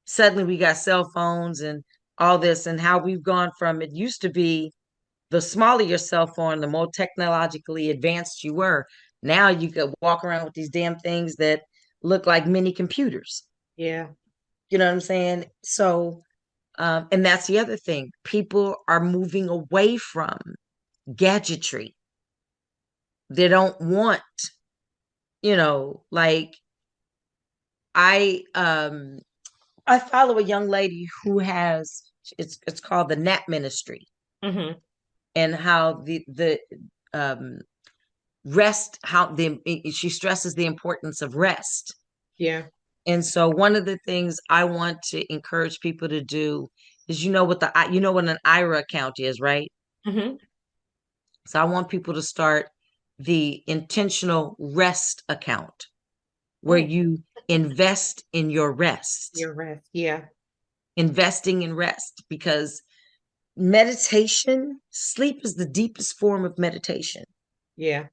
Suddenly we got cell phones and all this, and how we've gone from it used to be the smaller your cell phone, the more technologically advanced you were. Now you could walk around with these damn things that look like mini computers. yeah. You know what I'm saying? So, and that's the other thing. People are moving away from gadgetry. They don't want, like I I follow a young lady who has it's called the Nap Ministry, Mm-hmm. and how the um rest, how she stresses the importance of rest. Yeah. And so one of the things I want to encourage people to do is you know what an IRA account is, right? Mm-hmm. So I want people to start the intentional rest account where Oh, you invest in your rest, your rest. Yeah, investing in rest, because meditation, sleep is the deepest form of meditation. yeah.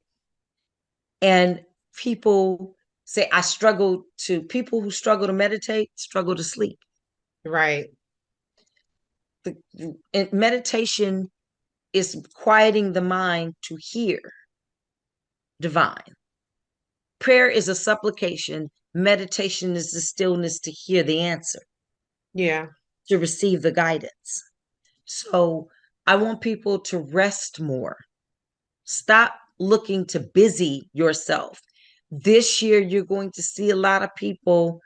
And people say, people who struggle to meditate struggle to sleep. Right. Meditation is quieting the mind to hear divine. Prayer is a supplication. Meditation is the stillness to hear the answer, Yeah. to receive the guidance. So I want people to rest more. Stop looking to busy yourself. This year, you're going to see a lot of people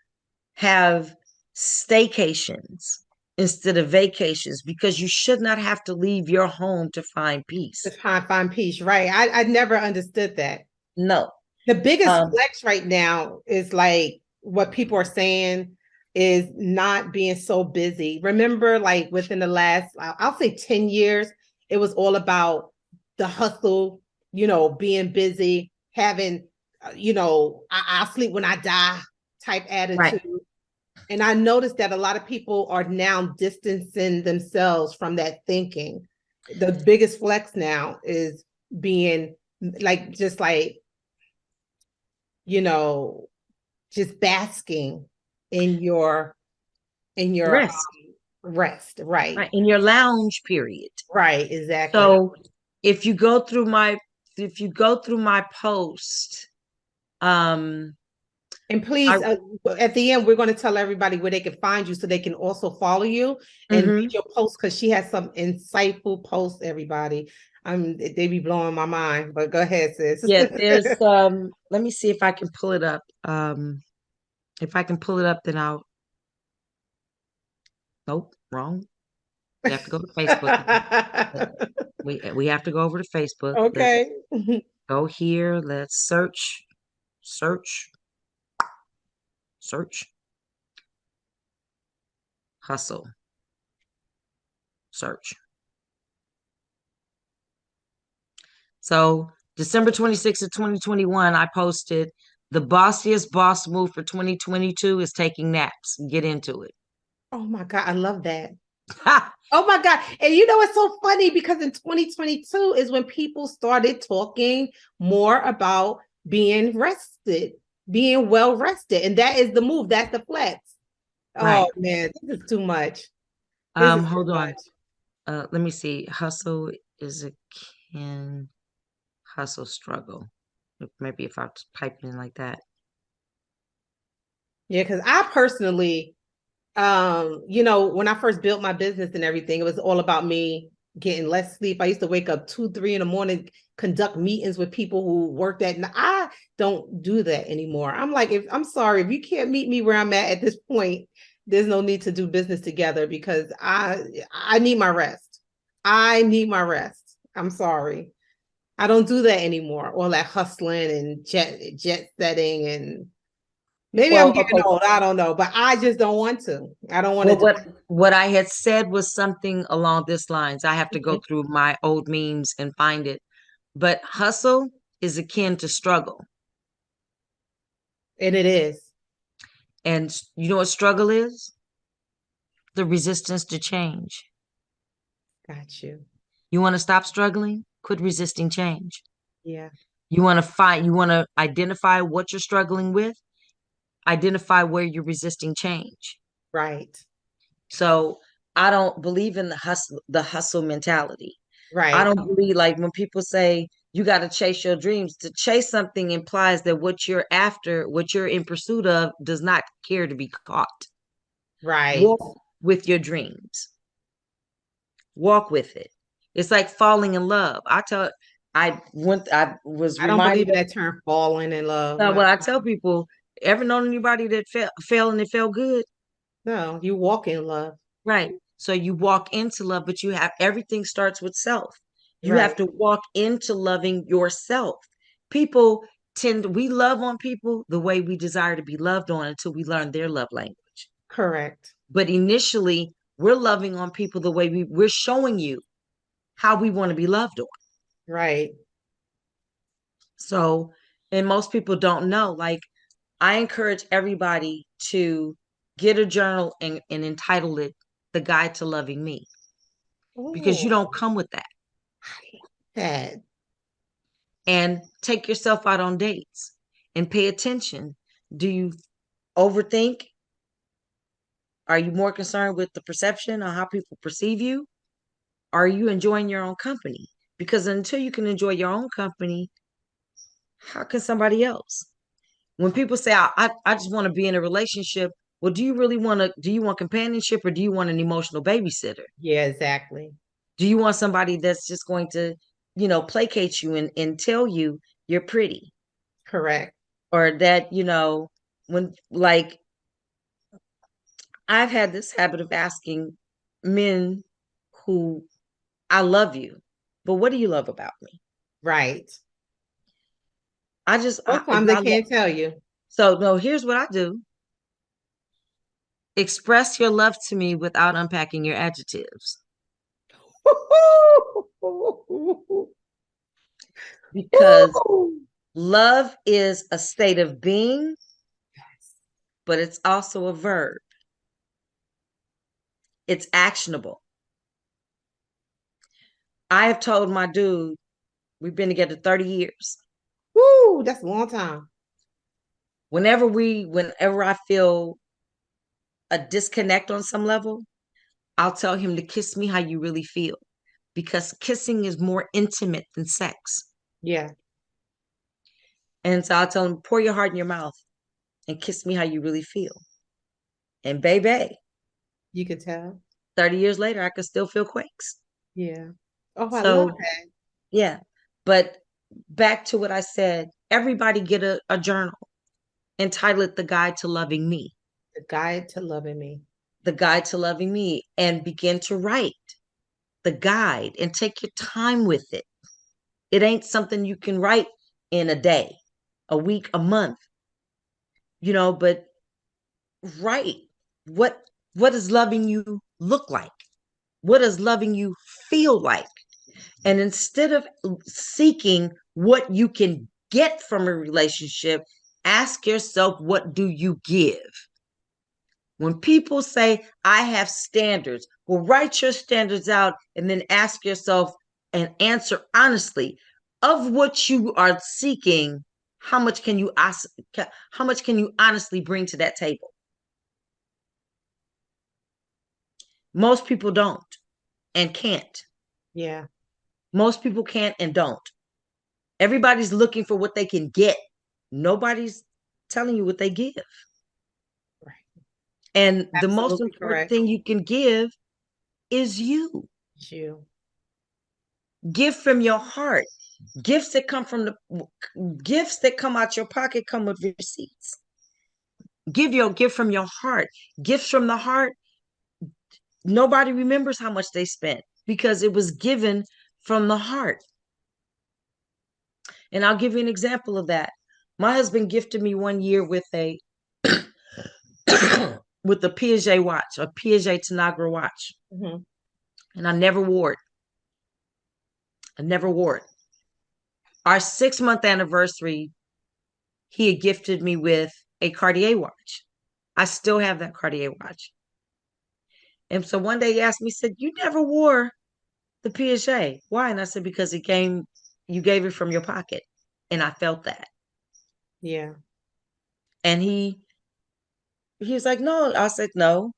have staycations instead of vacations because you should not have to leave your home to find peace. Just find peace. Right. I never understood that. No. The biggest Um, flex right now is like what people are saying is not being so busy. Remember, like within the last, I'll say 10 years, it was all about the hustle, being busy, having, I'll sleep when I die type right. attitude. And I noticed that a lot of people are now distancing themselves from that thinking. The biggest flex now is being like just like, you know, just basking in your Rest, rest. Right. right? In your lounge period. Right. Exactly. So if you go through my post, um, And I please, at the end, we're going to tell everybody where they can find you so they can also follow you and read mhm. your posts because she has some insightful posts, everybody. They be blowing my mind, but go ahead, sis. Yeah, there's let me see if I can pull it up. If I can pull it up, then I'll nope, wrong. We have to go to Facebook. We have to go over to Facebook. Let's Okay. go here. Let's search, search, hustle, search. So December 26th of 2021, I posted the bossiest boss move for 2022 is taking naps. Get into it. Oh my God, I love that. Oh my God. And you know, it's so funny because in 2022 is when people started talking more about being rested, being well rested. And that is the move. That's the flex. Right. Oh man, this is too much. This is too Hold on. much. Let me see. Hustle is a can hustle struggle. Maybe if I type in like that. Yeah, because I personally, when I first built my business and everything, it was all about me getting less sleep. I used to wake up 2, 3 in the morning, conduct meetings with people who worked at night. I don't do that anymore. I'm like, if I'm sorry, if you can't meet me where I'm at this point, there's no need to do business together because I need my rest. I need my rest. I'm sorry. I don't do that anymore. All that hustling and jet setting and maybe I'm Well, getting okay. old. I don't know, but I just don't want to. I don't want to Well, do what I had said was something along this lines. I have to go it. through my old memes and find it. But hustle is akin to struggle. And it is. And you know what struggle is? The resistance to change. Got you. You want to stop struggling? Quit resisting change. Yeah. You want to identify what you're struggling with, identify where you're resisting change. Right. So I don't believe in the hustle mentality. I Right. don't believe like when people say you got to chase your dreams. To chase something implies that what you're after, what you're in pursuit of, does not care to be caught. Right. Walk with your dreams. Walk with it. It's like falling in love. I was I don't believe reminded in of that term falling in love. when I tell people, ever known anybody that fell and it felt good? No, you walk in love. Right. So you walk into love, but you have everything starts with self. You have Right. to walk into loving yourself. People we love on people the way we desire to be loved on until we learn their love language. Correct. But initially, we're loving on people the way we're showing you how we want to be loved on. Right. So, and most people don't know. Like, I encourage everybody to get a journal and entitle it The Guide to Loving Me, because you Oh, don't come with that. that. And take yourself out on dates and pay attention. Do you overthink? Are you more concerned with the perception or how people perceive you? Are you enjoying your own company? Because until you can enjoy your own company, how can somebody else? When people say, I just want to be in a relationship, well, do you want companionship or do you want an emotional babysitter? Yeah, exactly. Do you want somebody that's just going to, placate you and tell you you're pretty? Correct. Or that, when like I've had this habit of asking men who I love you, but what do you love about me? Right. I just Sometimes they can't tell you. so no, here's what I do. Express your love to me without unpacking your adjectives. Because love is a state of being, but it's also a verb. It's actionable. I have told my dude, We've been together 30 years. Woo, that's a long time. Whenever I feel a disconnect on some level, I'll tell him to kiss me how you really feel, because kissing is more intimate than sex. Yeah. And so I'll tell him, pour your heart in your mouth and kiss me how you really feel. And baby, You could tell. 30 years later, I can still feel quakes. Yeah. Oh, I love So, that. yeah. But back to what I said, everybody get a journal, entitle it The Guide to Loving Me. The guide to loving me. The Guide to Loving Me, and begin to write the guide and take your time with it. It ain't something you can write in a day, a week, a month, but write what does loving you look like? What does loving you feel like? And instead of seeking what you can get from a relationship, ask yourself, what do you give? When people say, I have standards, well, write your standards out and then ask yourself and answer honestly, of what you are seeking, how much can you honestly bring to that table? Most people don't and can't. Yeah. Most people can't and don't. Everybody's looking for what they can get. Nobody's telling you what they give. Right. And the most Absolutely important correct. thing you can give is you. It's you. Give from your heart. Gifts that come out your pocket come with receipts. Give your gift from your heart. Gifts from the heart, nobody remembers how much they spent because it was given from the heart. And I'll give you an example of that. My husband gifted me one year with a with a Piaget watch, a Piaget Tanagra watch. Mm-hmm. And I never wore it. I never wore it. Our 6-month anniversary, he had gifted me with a Cartier watch. I still have that Cartier watch. And so one day he asked me, he said, you never wore the Piaget. Why? And I said, because you gave it from your pocket. And I felt that. Yeah. And he was like, no. I said, no.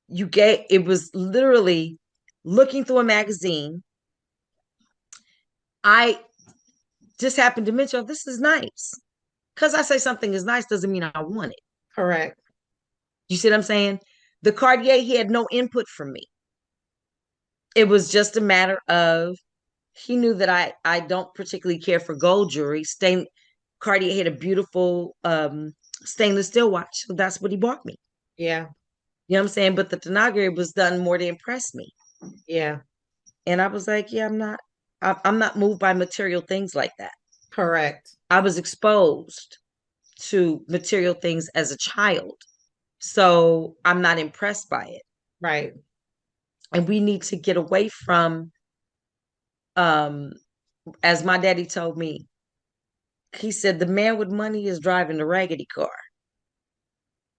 It was literally looking through a magazine. I just happened to mention, oh, this is nice. Because I say something is nice doesn't mean I want it. Correct. You see what I'm saying? The Cartier, he had no input from me. It was just a matter of, he knew that I don't particularly care for gold jewelry. Cartier had a beautiful stainless steel watch. So that's what he bought me. Yeah. You know what I'm saying? But the Tanagra was done more to impress me. Yeah. And I was like, yeah, I'm not moved by material things like that. Correct. I was exposed to material things as a child. So I'm not impressed by it. Right. And we need to get away from, as my daddy told me, he said, the man with money is driving the raggedy car.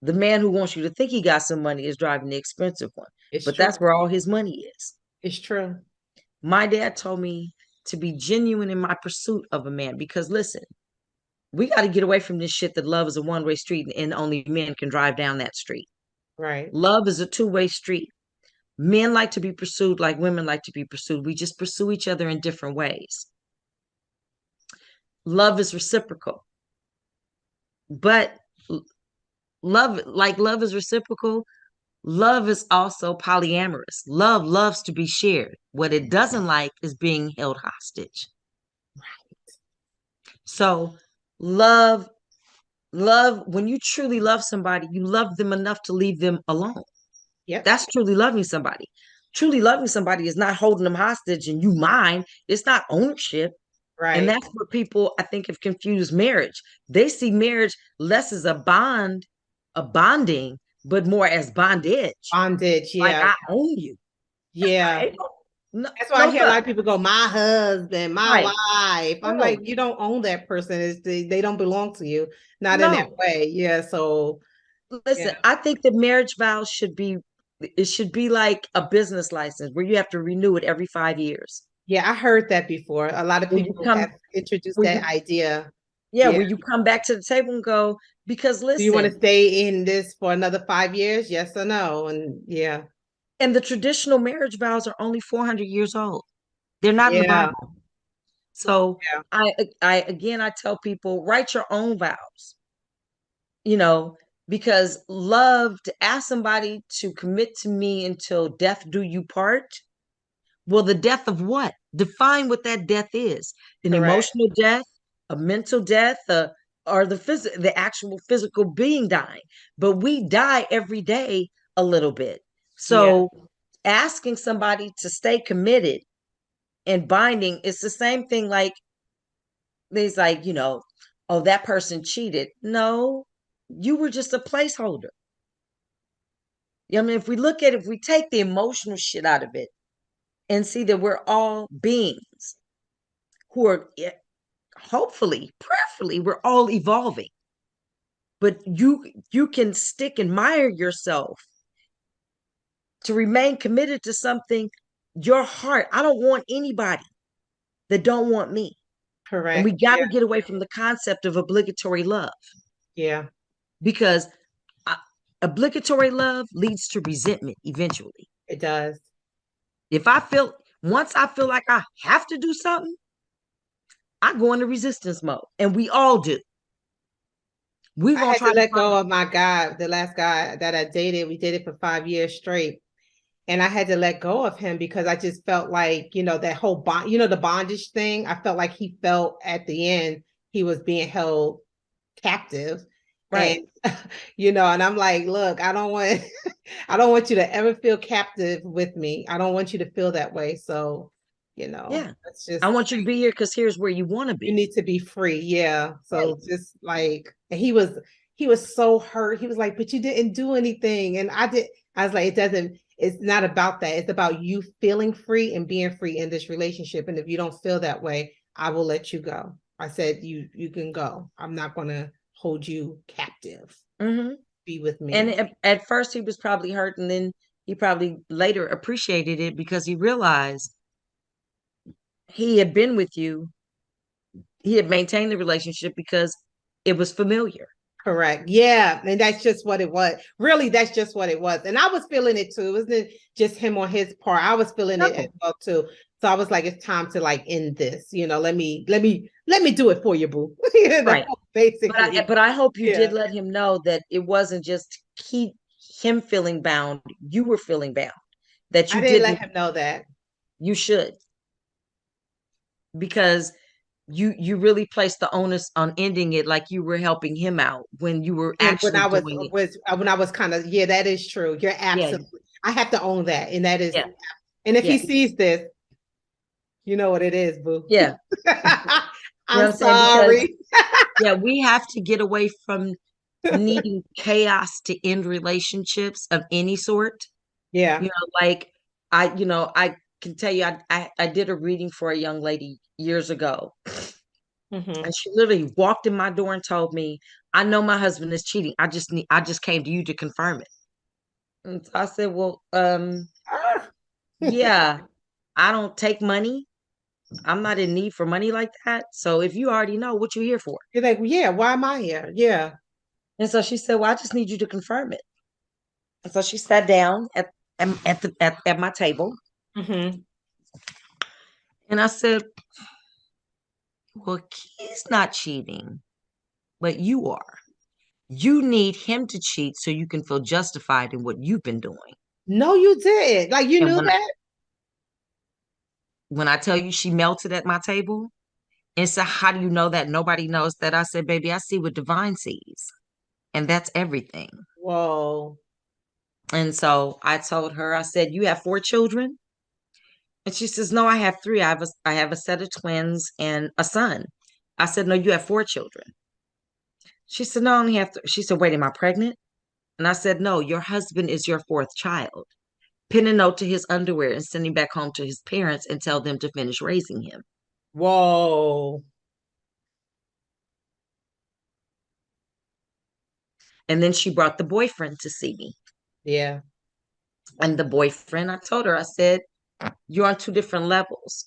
The man who wants you to think he got some money is driving the expensive one. It's But true. that's where all his money is. It's true. My dad told me to be genuine in my pursuit of a man, because listen, we got to get away from this shit that love is a one-way street and only men can drive down that street. Right. Love is a two-way street. Men like to be pursued like women like to be pursued. We just pursue each other in different ways. Love is reciprocal. But love is reciprocal. Love is also polyamorous. Love loves to be shared. What it doesn't like is being held hostage. Right. So when you truly love somebody, you love them enough to leave them alone. Yep. That's truly loving somebody. Truly loving somebody is not holding them hostage and you mine. It's not ownership. Right. And that's what people, I think, have confused marriage. They see marriage less as a bonding, but more as bondage. Bondage. Like, Yeah. I own you. Yeah. No, That's why I hear a sir. lot of people go, my husband, my Right. wife. I'm No. like, you don't own that person. They don't belong to you. Not in No. that way. Yeah. So Listen, yeah. I think the marriage vows should be like a business license where you have to renew it every 5 years. Yeah, I heard that before. A lot of When you people have come, introduced when that you, idea. yeah, Yeah. when you come back to the table and go, because Do you want to listen, stay in this for another 5 years? Yes or no? And yeah. and the traditional marriage vows are only 400 years old. They're not in the Yeah. Bible. So Yeah. I again, I tell people, write your own vows, you know, because love, to ask somebody to commit to me until death do you part. Well, the death of what? Define what that death is. An Correct. emotional death, a mental death, or the actual physical being dying. But we die every day a little bit. Yeah. So asking somebody to stay committed and binding, it's the same thing. Like, there's like, oh, that person cheated. No, you were just a placeholder. I mean, if we take the emotional shit out of it and see that we're all beings who are, hopefully, prayerfully, we're all evolving. But you can stick and mire yourself to remain committed to something. Your heart. I don't want anybody that don't want me. And we Correct. got Yeah. to get away from the concept of obligatory love, Yeah. because uh, obligatory love leads to resentment eventually. It does. If I feel Once I feel like I have to do something, I go into resistance mode, and we all do. We're I gonna had try to to let find. go of my guy, the last guy that I dated. We dated for 5 years straight. And I had to let go of him because I just felt like, that whole bond, the bondage thing. I felt like he felt at the end he was being held captive. Right. And and I'm like, look, I don't want I don't want you to ever feel captive with me. I don't want you to feel that way. So, Yeah. it's I just want you to be here because here's where you want to you be. need to be free. Yeah. Right. So just like and he was so hurt. He was like, but you didn't do anything. And I was like, it's not about that. It's about you feeling free and being free in this relationship. And if you don't feel that way, I will let you go. I said, you can go. I'm not gonna hold you captive. Hmm. Be with And me. at first he was probably hurt, and then he probably later appreciated it because he realized he had been with you. He had maintained the relationship because it was familiar. Correct. Yeah. And that's just what it was. Really, that's just what it was. And I was feeling it too. It wasn't just him on his part. I was feeling it as No. well too. So I was like, it's time to like end this. Let me do it for you, boo. Right. Basically. But I hope you did Yeah. let him know that it wasn't just keep him feeling bound. You were feeling bound. That I you didn't let didn't. him know that. You should, because you really placed the onus on ending it, like you were helping him out when you were And when actually I was doing it. was when I was kind of, yeah, that is true. You're Yeah. absolutely I have to own that. And that is Yeah. and if he Yeah. sees this, you know what it is, boo. Yeah. You know I'm what I'm saying? Because, sorry. yeah, we have to get away from needing chaos to end relationships of any sort. Yeah. Like, I can tell you, I did a reading for a young lady years ago, Hmm. and she literally walked in my door and told me, "I know my husband is cheating. I just came to you to confirm it." And so I said, "Well, yeah, I don't take money. I'm not in need for money like that. So if you already know, what you here for?" You're like, yeah, why am I here? Yeah. And so she said, "Well, I just need you to confirm it." And so she sat down at my table, Hmm. and I said, "Well, he's not cheating, but you are. You need him to cheat so you can feel justified in what you've been doing." No, you did. Like you And knew that? when I tell you she melted at my table and said, "How do you know that?" Nobody knows that. I said, "Baby, I see what divine sees. And that's everything." Whoa. And so I told her, I said, "You have 4 children?" And she says, "No, I have 3. I have a set of twins and a son." I said, "No, you have 4 children." She said, "No, I only have 3." She said, "Wait, am I pregnant?" And I said, "No, your husband is your 4th child. Pin a note to his underwear and send him back home to his parents and tell them to finish raising him." Whoa. And then she brought the boyfriend to see me. Yeah. And the boyfriend, I told her, I said, "You're on 2 different levels.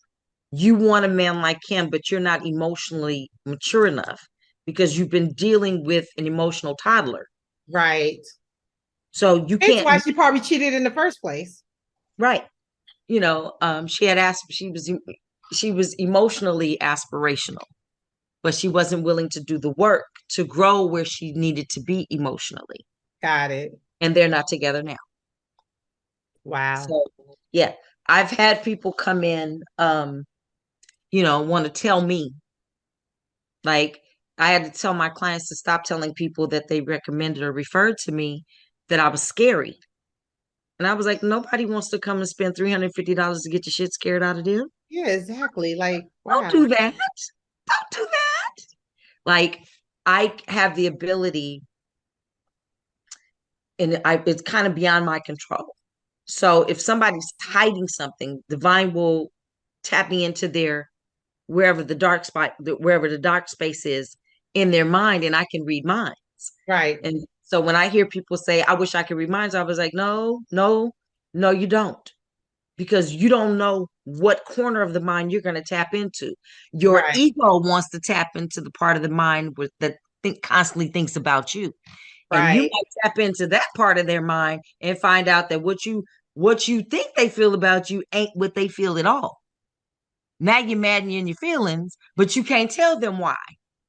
you want a man like him, but you're not emotionally mature enough because you've been dealing with an emotional toddler. Right. So you That's can't, why she probably cheated in the first place. right. She had asked, she was emotionally aspirational, but she wasn't willing to do the work to grow where she needed to be emotionally. Got it. And they're not together now. Wow. So yeah, I've had people come in, want to tell me, like, I had to tell my clients to stop telling people that they recommended or referred to me that I was scary. And I was like, nobody wants to come and spend $350 to get your shit scared out of them. Yeah, exactly. Like, Don't wow. do that. Don't do that. Like, I have the ability, and it's kind of beyond my control. So if somebody's hiding something, divine will tap me into their wherever the dark spot, wherever the dark space is in their mind, and I can read minds. Right. And so when I hear people say, "I wish I could read minds," I was like, "No, no, no, you don't." Because you don't know what corner of the mind you're going to tap into. Your Right. ego wants to tap into the part of the mind that constantly thinks about you. And you Right. might tap into that part of their mind and find out that what you think they feel about you ain't what they feel at all. Now you're mad and in your feelings, but you can't tell them why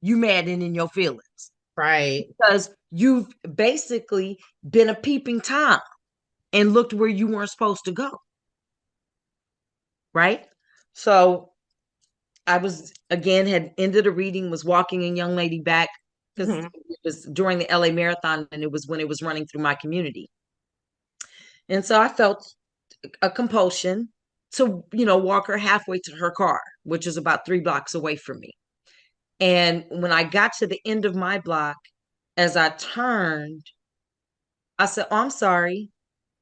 you mad and in your feelings. Right. Because you've basically been a peeping Tom and looked where you weren't supposed to go. Right? So I was again had ended a reading, was walking a young lady back because Mhm. it was during the LA Marathon and it was when it was running through my community. And so I felt a compulsion to, walk her halfway to her car, which is about 3 blocks away from me. And when I got to the end of my block, as I turned, I said, "Oh, I'm sorry.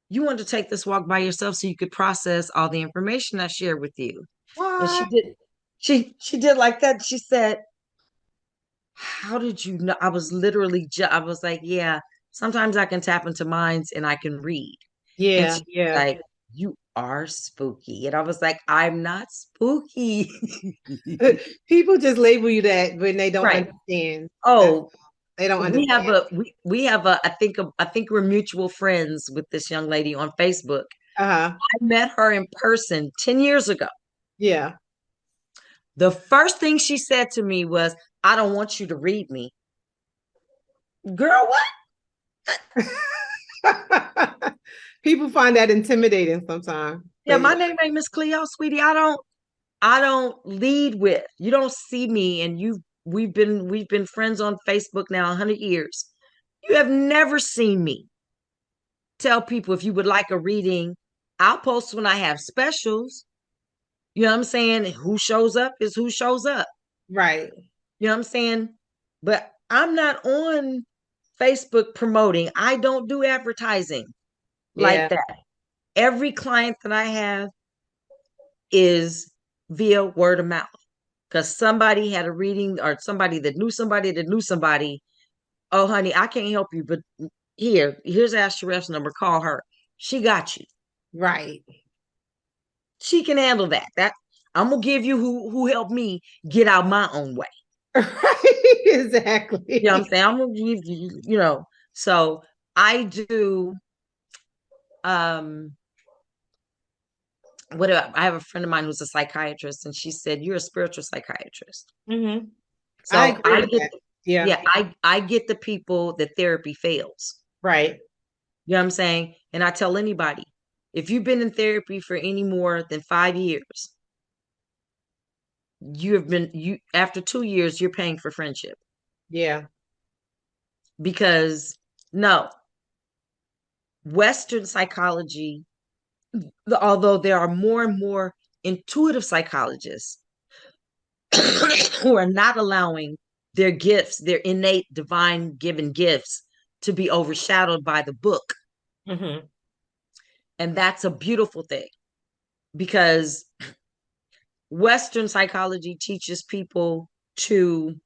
You wanted to take this walk by yourself so you could process all the information I shared with you." And she What? did, she did like that. She said, "How did you know?" I was literally, I was like, "Yeah, sometimes I can tap into minds and I can read." And Yeah. she was Yeah. like, "You are spooky." And I was like, "I'm not spooky." People just label you that when they don't Right. understand. That's Oh, they don't we have understand. we have a I think we're mutual friends with this young lady on Facebook. Uh-huh. I met her in person 10 years ago. Yeah. The first thing she said to me was, "I don't want you to read me." Girl, what? People find that intimidating sometimes. Yeah, But my name ain't Miss Cleo, sweetie. I don't lead with. You don't see me, and we've been friends on Facebook now 100 years. You have never seen me tell people if you would like a reading. I'll post when I have specials. You know what I'm saying? Who shows up is who shows up. right. You know what I'm saying? But I'm not on Facebook promoting. I don't do advertising like Yeah. that. Every client that I have is via word of mouth because somebody had a reading or somebody that knew somebody that knew somebody. "Oh, honey, I can't help you, but here's Ashraf's number. Call her. She got you. Right. She can handle that. That I'm gonna give you who helped me get out my own way." Right. You know what I'm Exactly. saying? I'm gonna give you. So I do. Um, I have a friend of mine who's a psychiatrist, and she said, "You're a spiritual psychiatrist." Hmm. I So agree I with get, that. Yeah. yeah, I get the people that therapy fails. Right. You know what I'm saying? And I tell anybody, if you've been in therapy for any more than 5 years, you after 2 years, you're paying for friendship Yeah. because no, Western psychology, although there are more and more intuitive psychologists who are not allowing their gifts, their innate divine given gifts, to be overshadowed by the book. Hmm. And that's a beautiful thing because Western psychology teaches people to,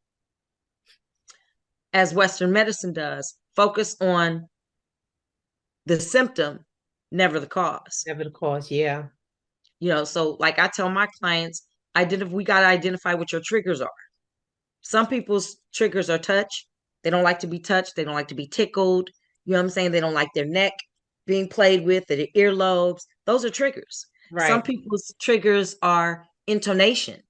as Western medicine does, focus on the symptom, never the cause. Never the cause. Yeah. So like I tell my clients, we got to identify what your triggers are. Some people's triggers are touch. They don't like to be touched. They don't like to be tickled. You know what I'm saying? They don't like their neck being played with, or their earlobes. Those are triggers. Some Right. people's triggers are intonation.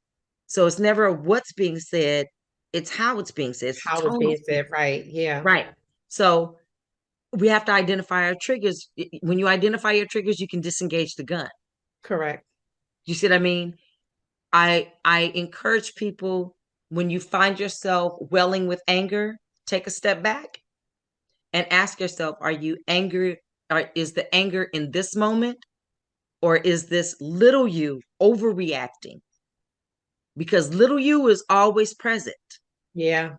So it's never what's being said, it's how it's being said. It's the How it's tone being it's being said, right. Yeah. right. So we have to identify our triggers. When you identify your triggers, you can disengage the gun. Correct. You see what I mean? I encourage people, when you find yourself welling with anger, take a step back and ask yourself, are you angry? Or is the anger in this moment? Or is this little you overreacting? Because little you is always present. Yeah.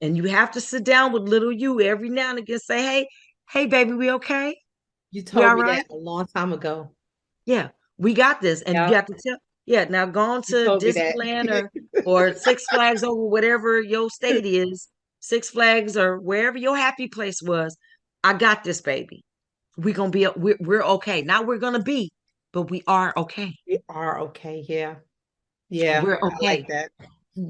And you have to sit down with little you every now and again, say, hey, baby, we okay? You We told all me that right? a long time ago. Yeah, we got this. And you Yeah. have to tell, yeah, now go on You to told me that. Disneyland or Six Flags, over whatever your state is, Six Flags or wherever your happy place was. I got this, baby. We're gonna be we're okay. Now we're gonna be, but we are okay. We are okay. Yeah. Yeah. We're I like okay. that.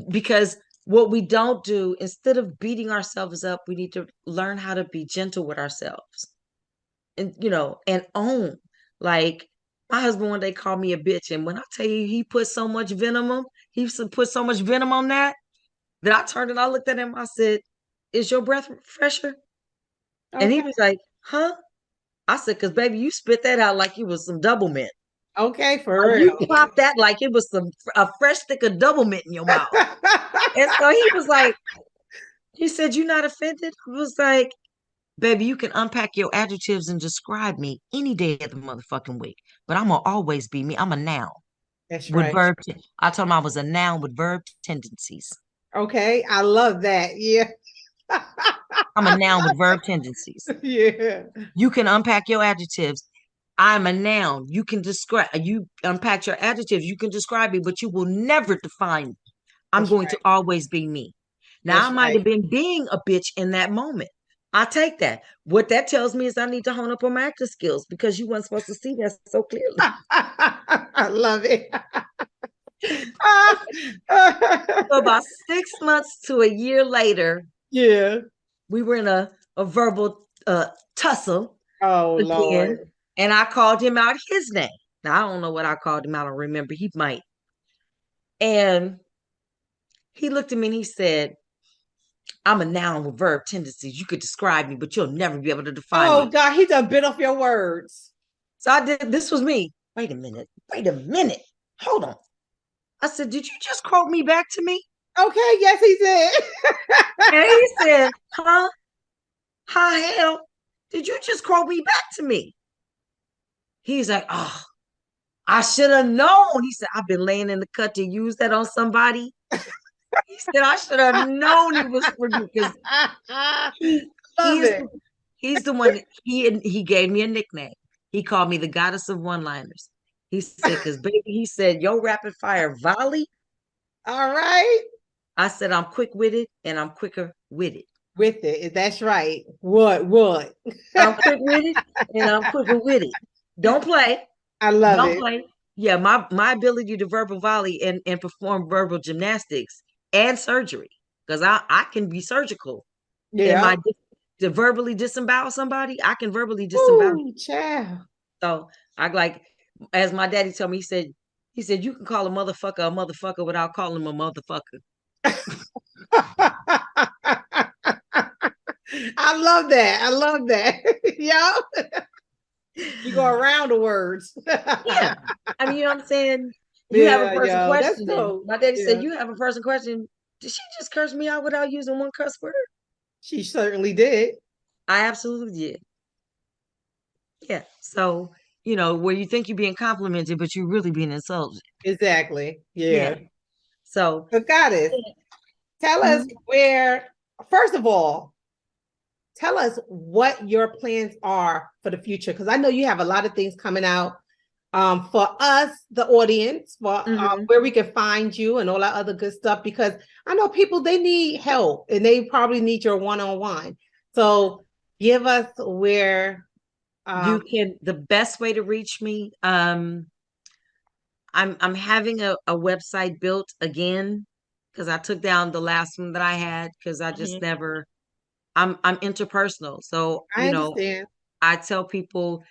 Because what we don't do, instead of beating ourselves up, we need to learn how to be gentle with ourselves. And and own. Like, my husband one day called me a bitch, and when I tell you he put so much venom on, that I turned and I looked at him. I said, "Is your breath fresher?" And he Okay. was like, "Huh?" I said, "Cause baby, you spit that out like it was some double mint. Okay, for Like, you real. popped that like it was a fresh stick of double mint in your mouth." And so he was like, he said, "You not offended?" I was like, "Baby, you can unpack your adjectives and describe me any day of the motherfucking week, but I'm gonna always be me. I'm a noun That's with right. I told him I was a noun with verb tendencies. Okay. I love that. Yeah. I'm a noun with verb tendencies. Yeah. You can unpack your adjectives. I'm a noun. You unpack your adjectives. You can describe me, but you will never define me. I'm That's going to right. always be me. Now, I That's might right. have been being a bitch in that moment. I take that. What that tells me is I need to hone up on my acting skills, because you weren't supposed to see that so clearly. I love it. So about 6 months to a year later, Yeah. we were in a verbal tussle Oh again, Lord. and I called him out his name. Now, I don't know what I called him. I don't remember. He might. And he looked at me and he said, "I'm a noun with verb tendencies. You could describe me, but you'll never be able to define Oh me." God, he done bit off your words. So I did. This was me. Wait a minute. Wait a minute. Hold on. I said, "Did you just quote me back to me?" Okay, yes, he did. And he said, "Huh? How hell did you just quote me back to me?" He's like, "Oh, I should have known." He said, "I've been laying in the cut to use that on somebody." He said, "I should have known it was for you, because he he Love is it. the, he's the one. He gave me a nickname. He called me the goddess of one-liners. He said, "Because baby," he said, "your rapid fire volley." All right. I said, "I'm quick witted and I'm quicker witted. With it. That's right. What? I'm quick witted and I'm quicker witted. Don't play. I love Don't it. play." Yeah, my ability to verbal volley and perform verbal gymnastics and surgery, because I can be surgical in Yeah. my to verbally disembowel somebody. I can verbally disembowel. Ooh, child. So I like, as my daddy told me, he said, "You can call a motherfucker without calling him a motherfucker." I love that. I love that. Yeah. You go around the words. Yeah. I mean, you know what I'm saying? You have a Yeah, person yo, that's questioning. dope. My daddy said, Yeah, "You have a person question. Did she just curse me out without using one cuss word?" she certainly did. I absolutely did. Yeah. So, where you think you're being complimented, but you're really being insulted. Exactly. Yeah. Yeah. So, So, Goddess, tell us mhm. where, first of all, tell us what your plans are for the future, because I know you have a lot of things coming out, for us, the audience, for Mhm. where we can find you and all that other good stuff, because I know people, they need help and they probably need your one-on-one. So give us where. The best way to reach me, I'm having a website built again because I took down the last one that I had because I just Mhm. never. I'm interpersonal, so I understand. I tell people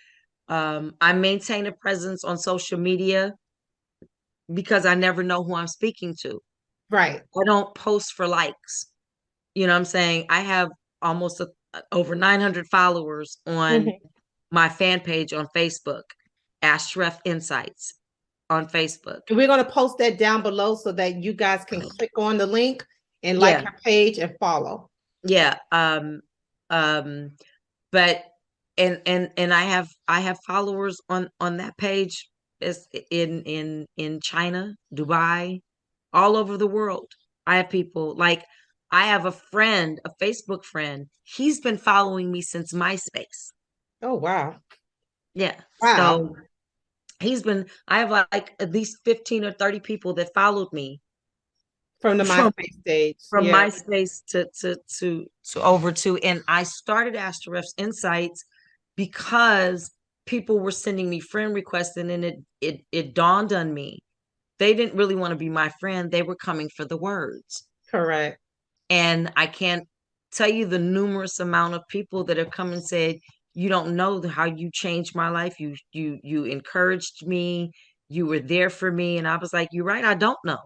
I maintain a presence on social media because I never know who I'm speaking to. Right. I don't post for likes. You know what I'm saying? I have almost over 900 followers on Mhm. my fan page on Facebook, 𝐆𝐴₴ Insights on Facebook. And we're going to post that down below so that you guys can click on the link and like Yeah, her page and follow. yeah. Um, but and I have followers on that page is in China, Dubai, all over the world. I have people like I have a friend, a Facebook friend. He's been following me since MySpace. Oh, wow. Yeah. Wow. So I have like at least 15 or 30 people that followed me From the from MySpace stage. from Yeah. MySpace to over to, and I started 𝐆𝐴₴ Insights because people were sending me friend requests, and then it dawned on me they didn't really want to be my friend. They were coming for the words. Correct. And I can't tell you the numerous amount of people that have come and said, you don't know how you changed my life. You encouraged me. You were there for me. And I was like, you're right, I don't know.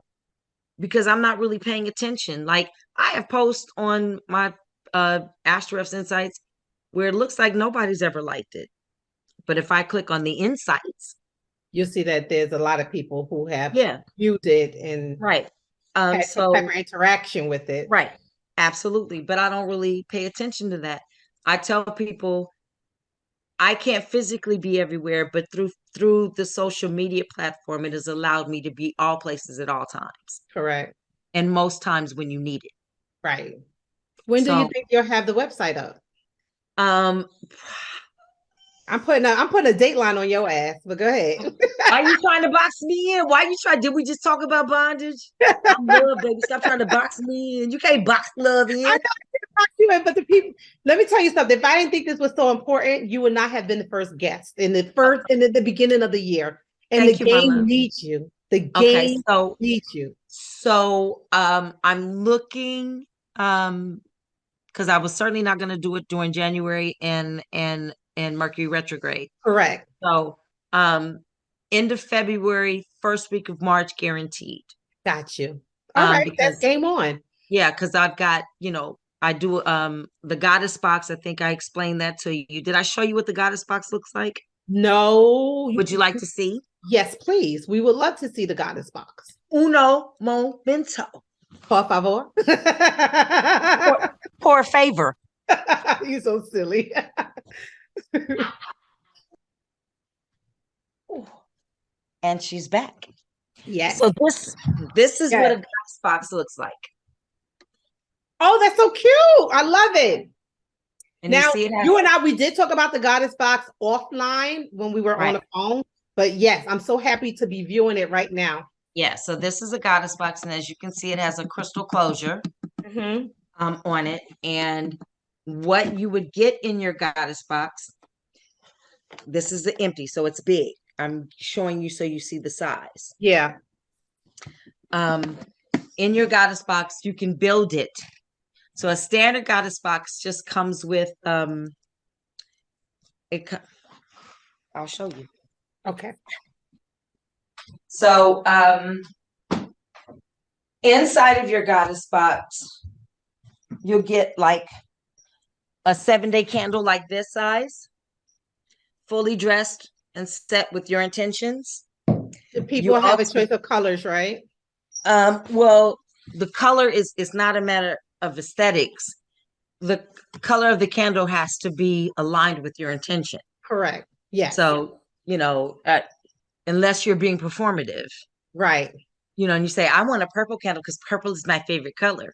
Because I'm not really paying attention. Like I have posts on my 𝐆𝐴₴ Insights where it looks like nobody's ever liked it. But if I click on the insights, You'll see that there's a lot of people who have yeah, viewed it and right. had some type So of interaction with it. right. Absolutely. But I don't really pay attention to that. I tell people I can't physically be everywhere, but through the social media platform, it has allowed me to be all places at all times. Correct. And most times when you need it. Right. When do you So think you'll have the website up? um I'm putting a dateline on your ass, but go ahead. are you trying to box me in? Why you try? Did we just talk about bondage? I'm love, baby. Stop trying to box me in. You can't box love I in. know you in, but the people. Let me tell you something. If I didn't think this was so important, you would not have been the first guest in the beginning of the year. And the Thank you, my game love. needs you. The Okay, game needs you. I'm looking because I was certainly not going to do it during January and Mercury retrograde. Correct. So end of February, first week of March, guaranteed. Got you. All right, that's Because game on. yeah, because I've got, I do the goddess box. I think I explained that to you. Did I show you what the goddess box looks like? No, Would you like to see? yes, please. We would love to see the goddess box. Uno momento. Por favor. For a favor. You're so silly. And she's back. Yes. So this is Yes. what a goddess box looks like. Oh, that's so cute. I love it. And Now, you see it has, you and I, we did talk about the goddess box offline when we were on right. the phone. But yes, I'm so happy to be viewing it right now. Yeah, so this is a goddess box, and as you can see, it has a crystal closure Mhm. on it. And what you would get in your goddess box, this is the empty, so it's big. I'm showing you so you see the size. Yeah. In your goddess box, you can build it. So a standard goddess box just comes with I'll show you. Okay. So inside of your goddess box, you'll get like a 7-day candle like this size, fully dressed and set with your intentions. The people You have a also, choice of colors, right? well, the color is not a matter of aesthetics. The color of the candle has to be aligned with your intention. Correct. Yes. So, unless you're being performative, right. And you say, I want a purple candle because purple is my favorite color.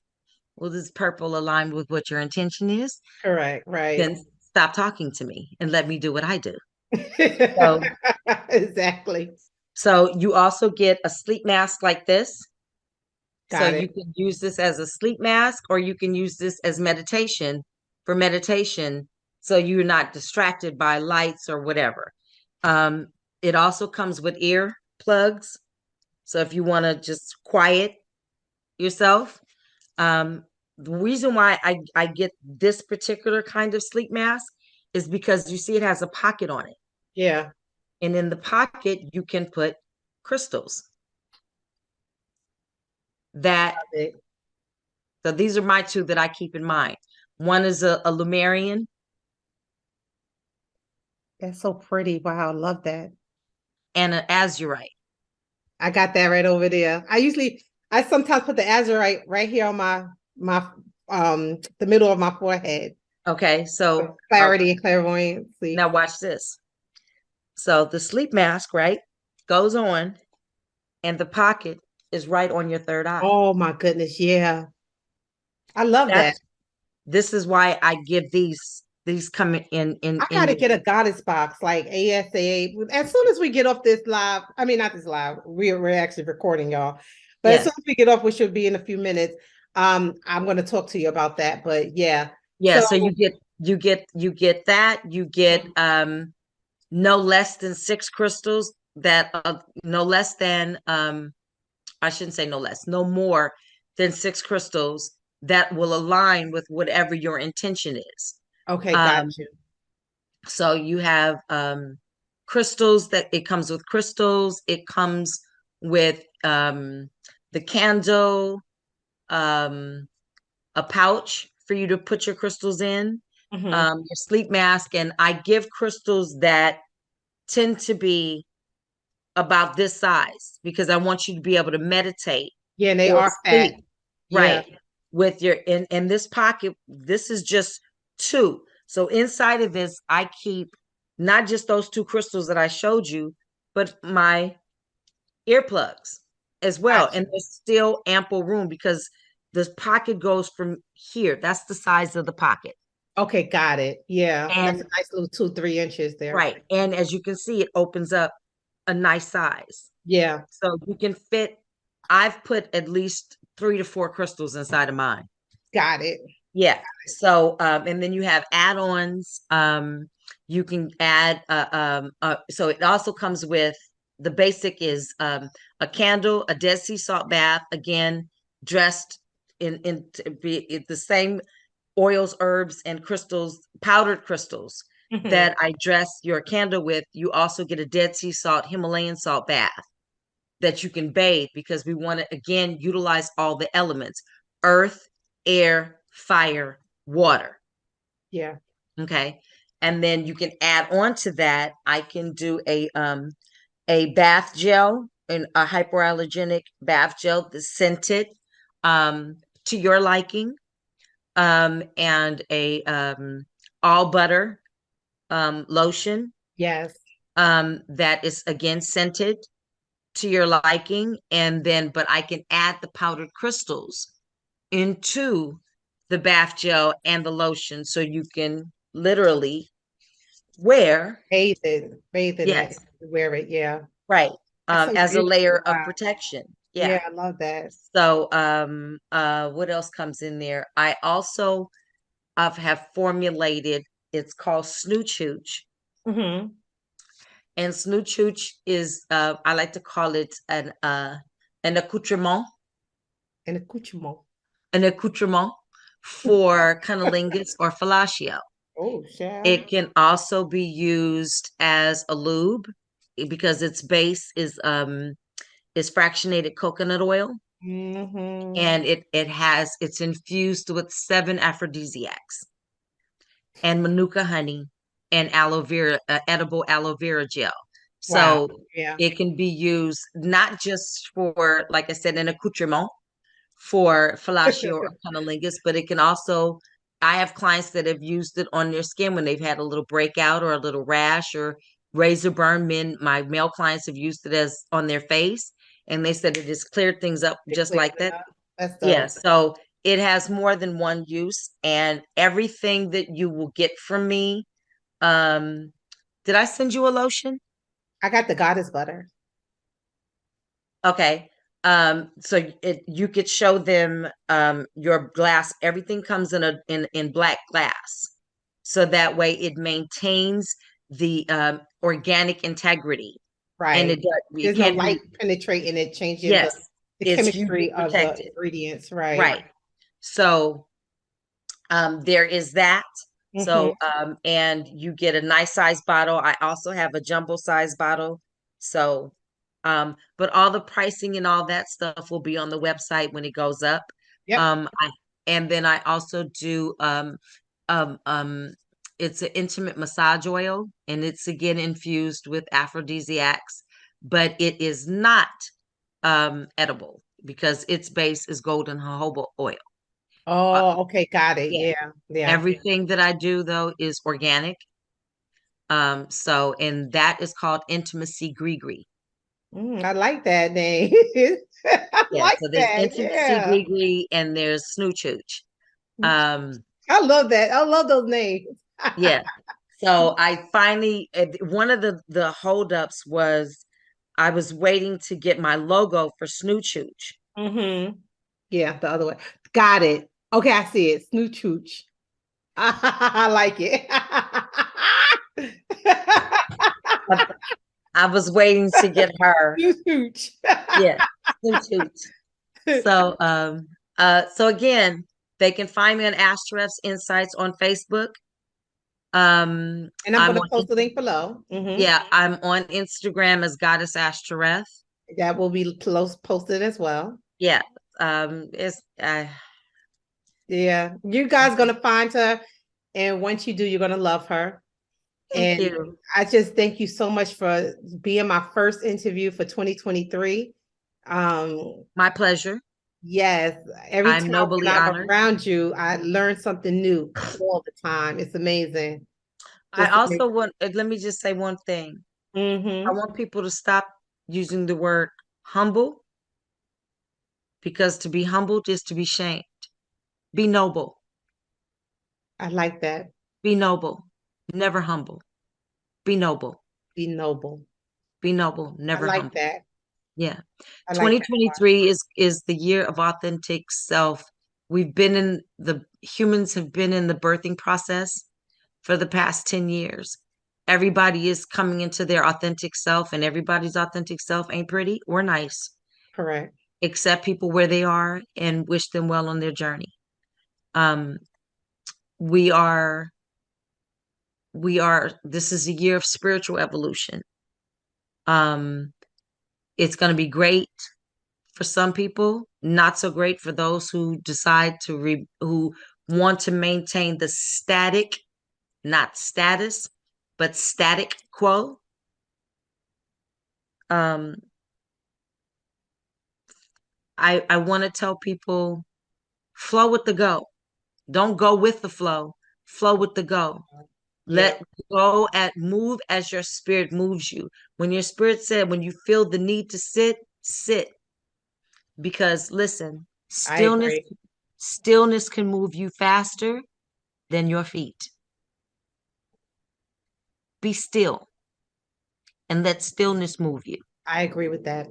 Well, does purple align with what your intention is? Correct. Right. Then stop talking to me and let me do what I do. So, exactly. So you also get a sleep mask like this. Got so it. you can use this as a sleep mask, or you can use this as meditation for meditation. So you're not distracted by lights or whatever. It also comes with ear plugs. So if you want to just quiet yourself, the reason why I get this particular kind of sleep mask is because you see it has a pocket on it. Yeah. And in the pocket, you can put crystals. That Love it. So these are my two that I keep in mind. One is a Lumerian That's so pretty. Wow, I love that. and an Azurite. I got that right over there. I sometimes put the azurite right here on my the middle of my forehead Okay, for so clarity and clairvoyancy. now watch this. So the sleep mask, right, goes on, and the pocket is right on your third eye. Oh my goodness, yeah. I love that. That's This is why I give these come I in gotta your get a goddess box like ASA. As soon as we get off this live, I mean not this live, we're actually recording, y'all. But as yeah soon as we get off, which should be in a few minutes, I'm gonna talk to you about that. But yeah. yeah. So you get that you get no less than six crystals that no less than I shouldn't say no less, no more than six crystals that will align with whatever your intention is. Okay, got Um, you. so you have crystals that it comes with crystals. It comes with the candle, a pouch for you to put your crystals in, your sleep mask, and I give crystals that tend to be about this size because I want you to be able to meditate Yeah, and they or are fat. sleep, Yeah. right? With your in this pocket, this is just two. So inside of this, I keep not just those two crystals that I showed you, but my earplugs as well. Got And you. there's still ample room because this pocket goes from here. That's the size of the pocket. Okay, got it. Yeah, that's a And nice little 2, 3 inches there. right. And as you can see, it opens up a nice size. Yeah, So you can fit, I've put at least 3 to 4 crystals inside of mine. got it. Yeah. So, and then you have add-ons. You can add, so it also comes with the basic is a candle, a Dead Sea salt bath, again, dressed in the same oils, herbs, and crystals, powdered crystals Mhm. that I dress your candle with. You also get a Dead Sea salt, Himalayan salt bath that you can bathe because we want to again utilize all the elements: earth, air, fire, water. Yeah. Okay. And then you can add on to that. I can do a bath gel and a hypoallergenic bath gel that's scented to your liking. And a all butter lotion Yes. that is again scented to your liking, and then but I can add the powdered crystals into the bath gel and the lotion so you can literally wear, Bathe in it, yes, wear it. Yeah. right, That's so as a layer beautiful. of Wow. protection. Yeah. Yeah, I love that. So what else comes in there? I also have formulated, it's called Snooch Hooch. Hmm. And Snooch Hooch is I like to call it an accoutrement, And accoutrement. for cunnilingus or fellatio. Oh, child. It can also be used as a lube because its base is fractionated coconut oil, Hmm. and it's infused with 7 aphrodisiacs and manuka honey and aloe vera, edible aloe vera gel. Wow. So Yeah. it can be used not just for, like I said, an accoutrement for fellatio or cunnilingus, but it can also, I have clients that have used it on their skin when they've had a little breakout or a little rash or razor burn. My male clients have used it as on their face, and they said it has cleared things up It just clears like it that. up. That's Yeah, dope. so it has more than one use, and everything that you will get from me. Did I send you a lotion? I got the goddess butter. Okay. So you could show them your glass. Everything comes in black glass. So that way it maintains the organic integrity. And Right. it There's no can't light be, penetrating it, changing yes, the it's UV chemistry of the protected. ingredients. Right. Right. So there is that. Mm-hmm. So and you get a nice size bottle. I also have a jumbo size bottle. So but all the pricing and all that stuff will be on the website when it goes up. Yep. I and then I also do um um it's an intimate massage oil, and it's again infused with aphrodisiacs, but it is not edible because its base is golden jojoba oil. Uh, Oh, okay. Got it. yeah. Yeah. Yeah. Everything that I do though is organic. So and that is called Intimacy Gree. I like that name. I Yeah, like so there's that. Intimacy Yeah. Gree and there's Snoochooch. Um, I love that. I love those names. yeah. So I finally one of the holdups was I was waiting to get my logo for Snoochooch. Mm-hmm. Yeah, the other way. Got it. Okay, I see it. Snoochooch. I like it. I was waiting to get her. Snoochooch. Yeah, Snoochooch. So so again, they can find me on Astref's Insights on Facebook. And I'm I'm going to on post the link below. yeah, I'm on Instagram as Goddess Ashtoreth. That will be close posted as well. Yeah. It's Yeah, you guys gonna find her, and once you do, you're gonna love her. thank And you. I just thank you so much for being my first interview for 2023. My pleasure. Yes, every I'm time when nobly I'm honored. around you, I learn something new all the time. It's amazing. I Just also amazing. want let me just say one thing. I Mm-hmm. want people to stop using the word humble, because to be humbled is to be shamed. Be noble. I like that. Be noble. Never humble. Be noble. Be noble. Be noble. I Never like humble. that. Yeah. I like that part. 2023 is the year of authentic self. Humans have been in the birthing process for the past 10 years. Everybody is coming into their authentic self, and everybody's authentic self ain't pretty or nice. Correct. Accept people where they are and wish them well on their journey. Um, we are this is a year of spiritual evolution. Um, it's going to be great for some people, not so great for those who decide who want to maintain the static, not status, but static quo. Um, I want to tell people, flow with the go. Don't go with the flow. Flow with the go. Yeah, Let go at move as your spirit moves you. When your spirit said, when you feel the need to sit, sit. Because listen, I agree. stillness can move you faster than your feet. Be still and let stillness move you. I agree with that.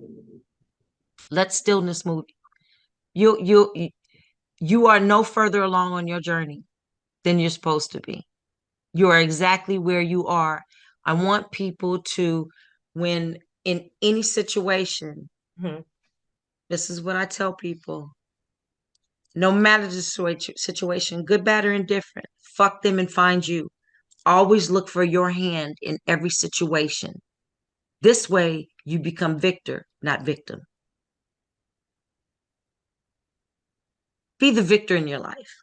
Let stillness move you. You are no further along on your journey than you're supposed to be. You are exactly where you are. I want people to, when in any situation, Mhm. this is what I tell people. No matter the situation, good, bad, or indifferent, fuck them and find you. Always look for your hand in every situation. This way, you become victor, not victim. Be the victor in your life,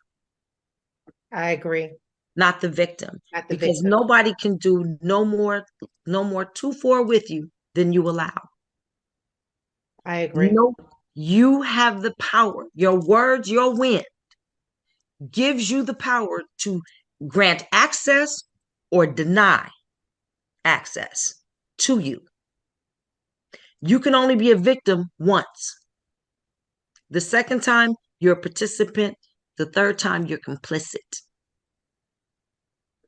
I agree. not the victim, Not the because victim. nobody can do no more 2-4 with you than you allow. I agree. No, you have the power. Your words, your win gives you the power to grant access or deny access to you. You can only be a victim once. The second time, you're a participant. The third time, you're complicit.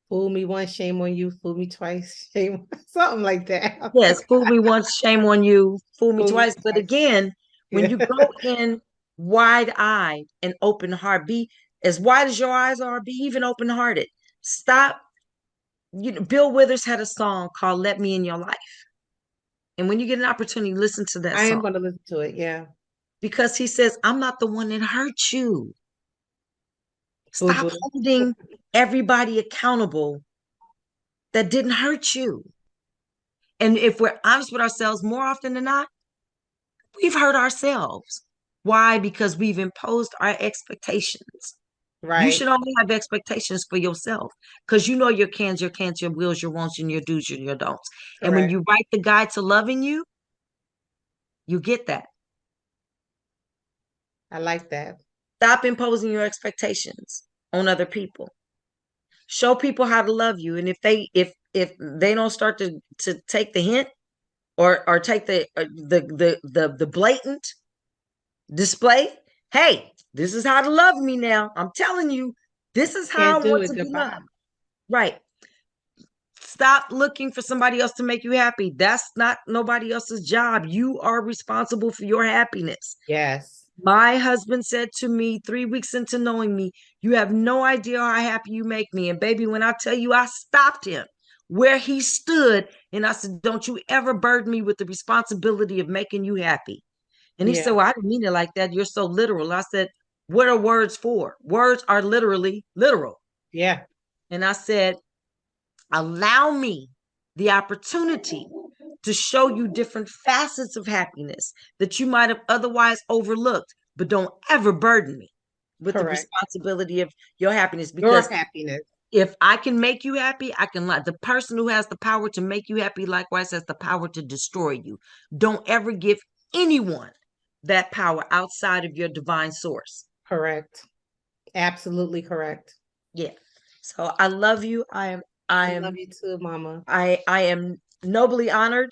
Fool me once, shame on you. Fool me twice, shame, something like that. Yes, fool me once, shame on you. Fool me Fool me twice. But twice. again, when Yeah. you go in wide-eyed and open heart, be as wide as your eyes are, be even open-hearted. Stop. Bill Withers had a song called Let Me in Your Life. And when you get an opportunity, listen to that I am song. going to listen to it. Yeah. Because he says, I'm not the one that hurt you. Boo Stop boo. holding everybody accountable that didn't hurt you. And if we're honest with ourselves, more often than not, we've hurt ourselves. Why? Because we've imposed our expectations. You Right. should only have expectations for yourself because you know your cans, your can'ts, your wills, your wants, and your do's, and your don'ts. And when Correct. you write the guide to loving you, you get that. I like that. Stop imposing your expectations on other people. Show people how to love you. And if they don't start to take the hint or take the blatant display, hey, this is how to love me now. I'm telling you, this is how Can't I do want it. to be Goodbye. loved. Right. Stop looking for somebody else to make you happy. That's not nobody else's job. You are responsible for your happiness. Yes. My husband said to me 3 weeks into knowing me, you have no idea how happy you make me. And baby, when I tell you, I stopped him where he stood and I said, don't you ever burden me with the responsibility of making you happy. And he said, Yeah. well, I didn't mean it like that. You're so literal. I said, what are words for? Words are literally literal. Yeah. And I said, allow me the opportunity to show you different facets of happiness that you might have otherwise overlooked, but don't ever burden me with the Correct. responsibility of your happiness. Your Because happiness. if I can make you happy, I can the person who has the power to make you happy likewise has the power to destroy you. Don't ever give anyone that power outside of your divine source. Correct. Absolutely correct. Yeah. So I love you. I I love am you too, Mama. I am nobly honored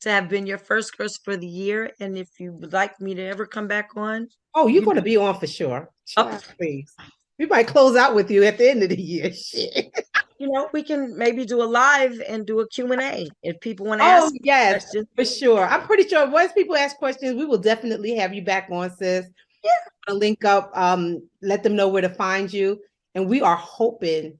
to have been your first curse for the year. And if you would like me to ever come back on, Oh, you're you going to be on for sure. up, Child, please. We might close out with you at the end of the year. Shit. we can maybe do a live and do a Q&A if people want to Oh, ask yes, questions. for sure. I'm pretty sure once people ask questions, we will definitely have you back on, sis. Yeah. A link up, let them know where to find you. And we are hoping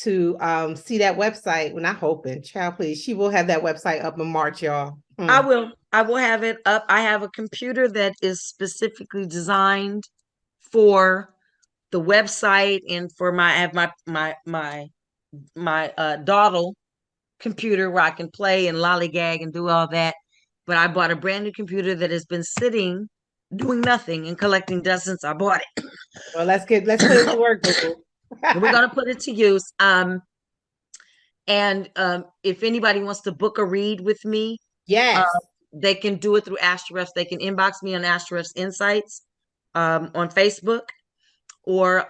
to see that website. Well, not hoping, child, please. She will have that website up in March, y'all. I will have it up. I have a computer that is specifically designed for the website and for I have my dawdle computer where I can play and lollygag and do all that. But I bought a brand new computer that has been sitting, doing nothing and collecting dust since I bought it. Well, let's put it to work, boo. We're gonna put it to use. And if anybody wants to book a read with me, Yes. they can do it through Astrefs. They can inbox me on Astrefs Insights on Facebook, or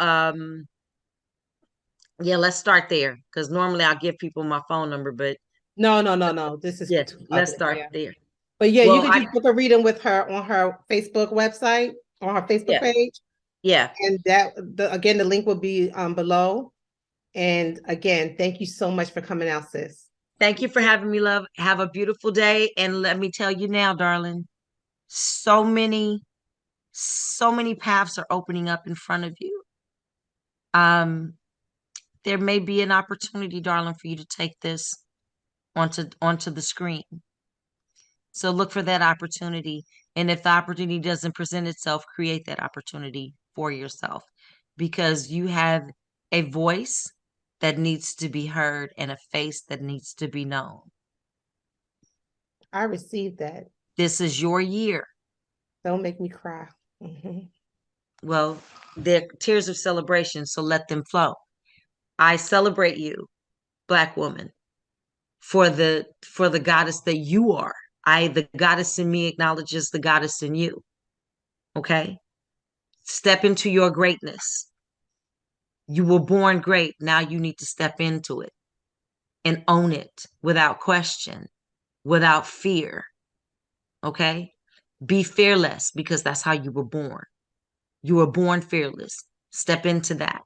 yeah, let's start there because normally I'll give people my phone number, but No. This is yeah, too let's public. start Yeah. there. But yeah, you Well, can just book a reading with her on her Facebook website, on her Facebook page. Yeah. And again, the link will be below. And again, thank you so much for coming out, sis. Thank you for having me, love. Have a beautiful day. And let me tell you now, darling, so many paths are opening up in front of you. There may be an opportunity, darling, for you to take this onto the screen. So look for that opportunity. And if the opportunity doesn't present itself, create that opportunity for yourself because you have a voice that needs to be heard and a face that needs to be known. I received that. This is your year. Don't make me cry. Mm-hmm. Well, they're tears of celebration, so let them flow. I celebrate you, Black woman, for the goddess that you are. The goddess in me acknowledges the goddess in you. Okay? Step into your greatness. You were born great. Now you need to step into it and own it without question, without fear. Okay? Be fearless because that's how you were born. You were born fearless. Step into that.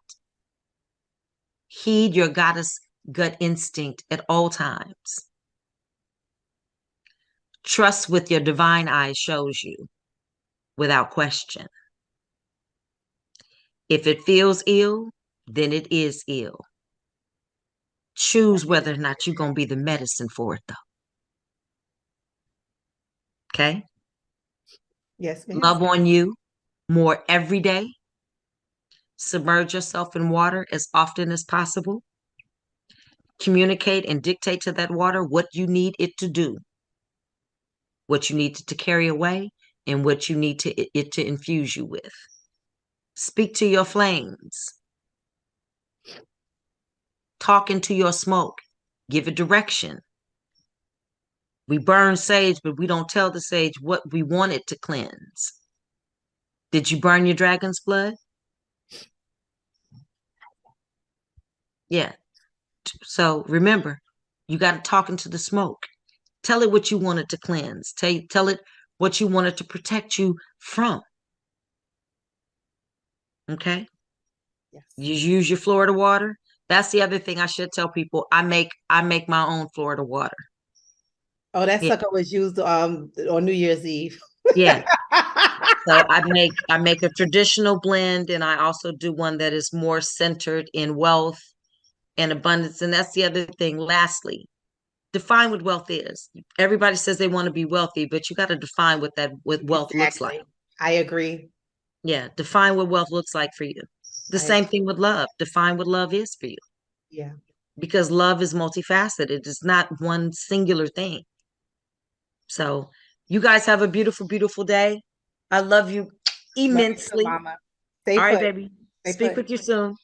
Heed your goddess gut instinct at all times. Trust what your divine eye shows you without question. If it feels ill, then it is ill. Choose whether or not you're going to be the medicine for it, though. Okay. Yes, ma'am. Love on you more every day. Submerge yourself in water as often as possible. Communicate and dictate to that water what you need it to do, what you need it to carry away, and what you need it to infuse you with. Speak to your flames. Talk into your smoke. Give it direction. We burn sage, but we don't tell the sage what we want it to cleanse. Did you burn your dragon's blood? Yeah. So remember, you got to talk into the smoke. Tell it what you want it to cleanse. Tell it what you want it to protect you from. Okay? Yes. You use your Florida water. That's the other thing I should tell people. I make my own Florida water. Oh, that Yeah. sucker was used on New Year's Eve. Yeah. So I make a traditional blend, and I also do one that is more centered in wealth and abundance. And that's the other thing. Lastly, define what wealth is. Everybody says they want to be wealthy, but you got to define what wealth looks like. Exactly. I agree. Yeah, define what wealth looks like for you. The I same agree. thing with love. Define what love is for you. Yeah. Because love is multifaceted. It's not one singular thing. So you guys have a beautiful, beautiful day. I love you Love you too, immensely. Mama. Stay All right, put. baby. Stay Speak put. with you soon.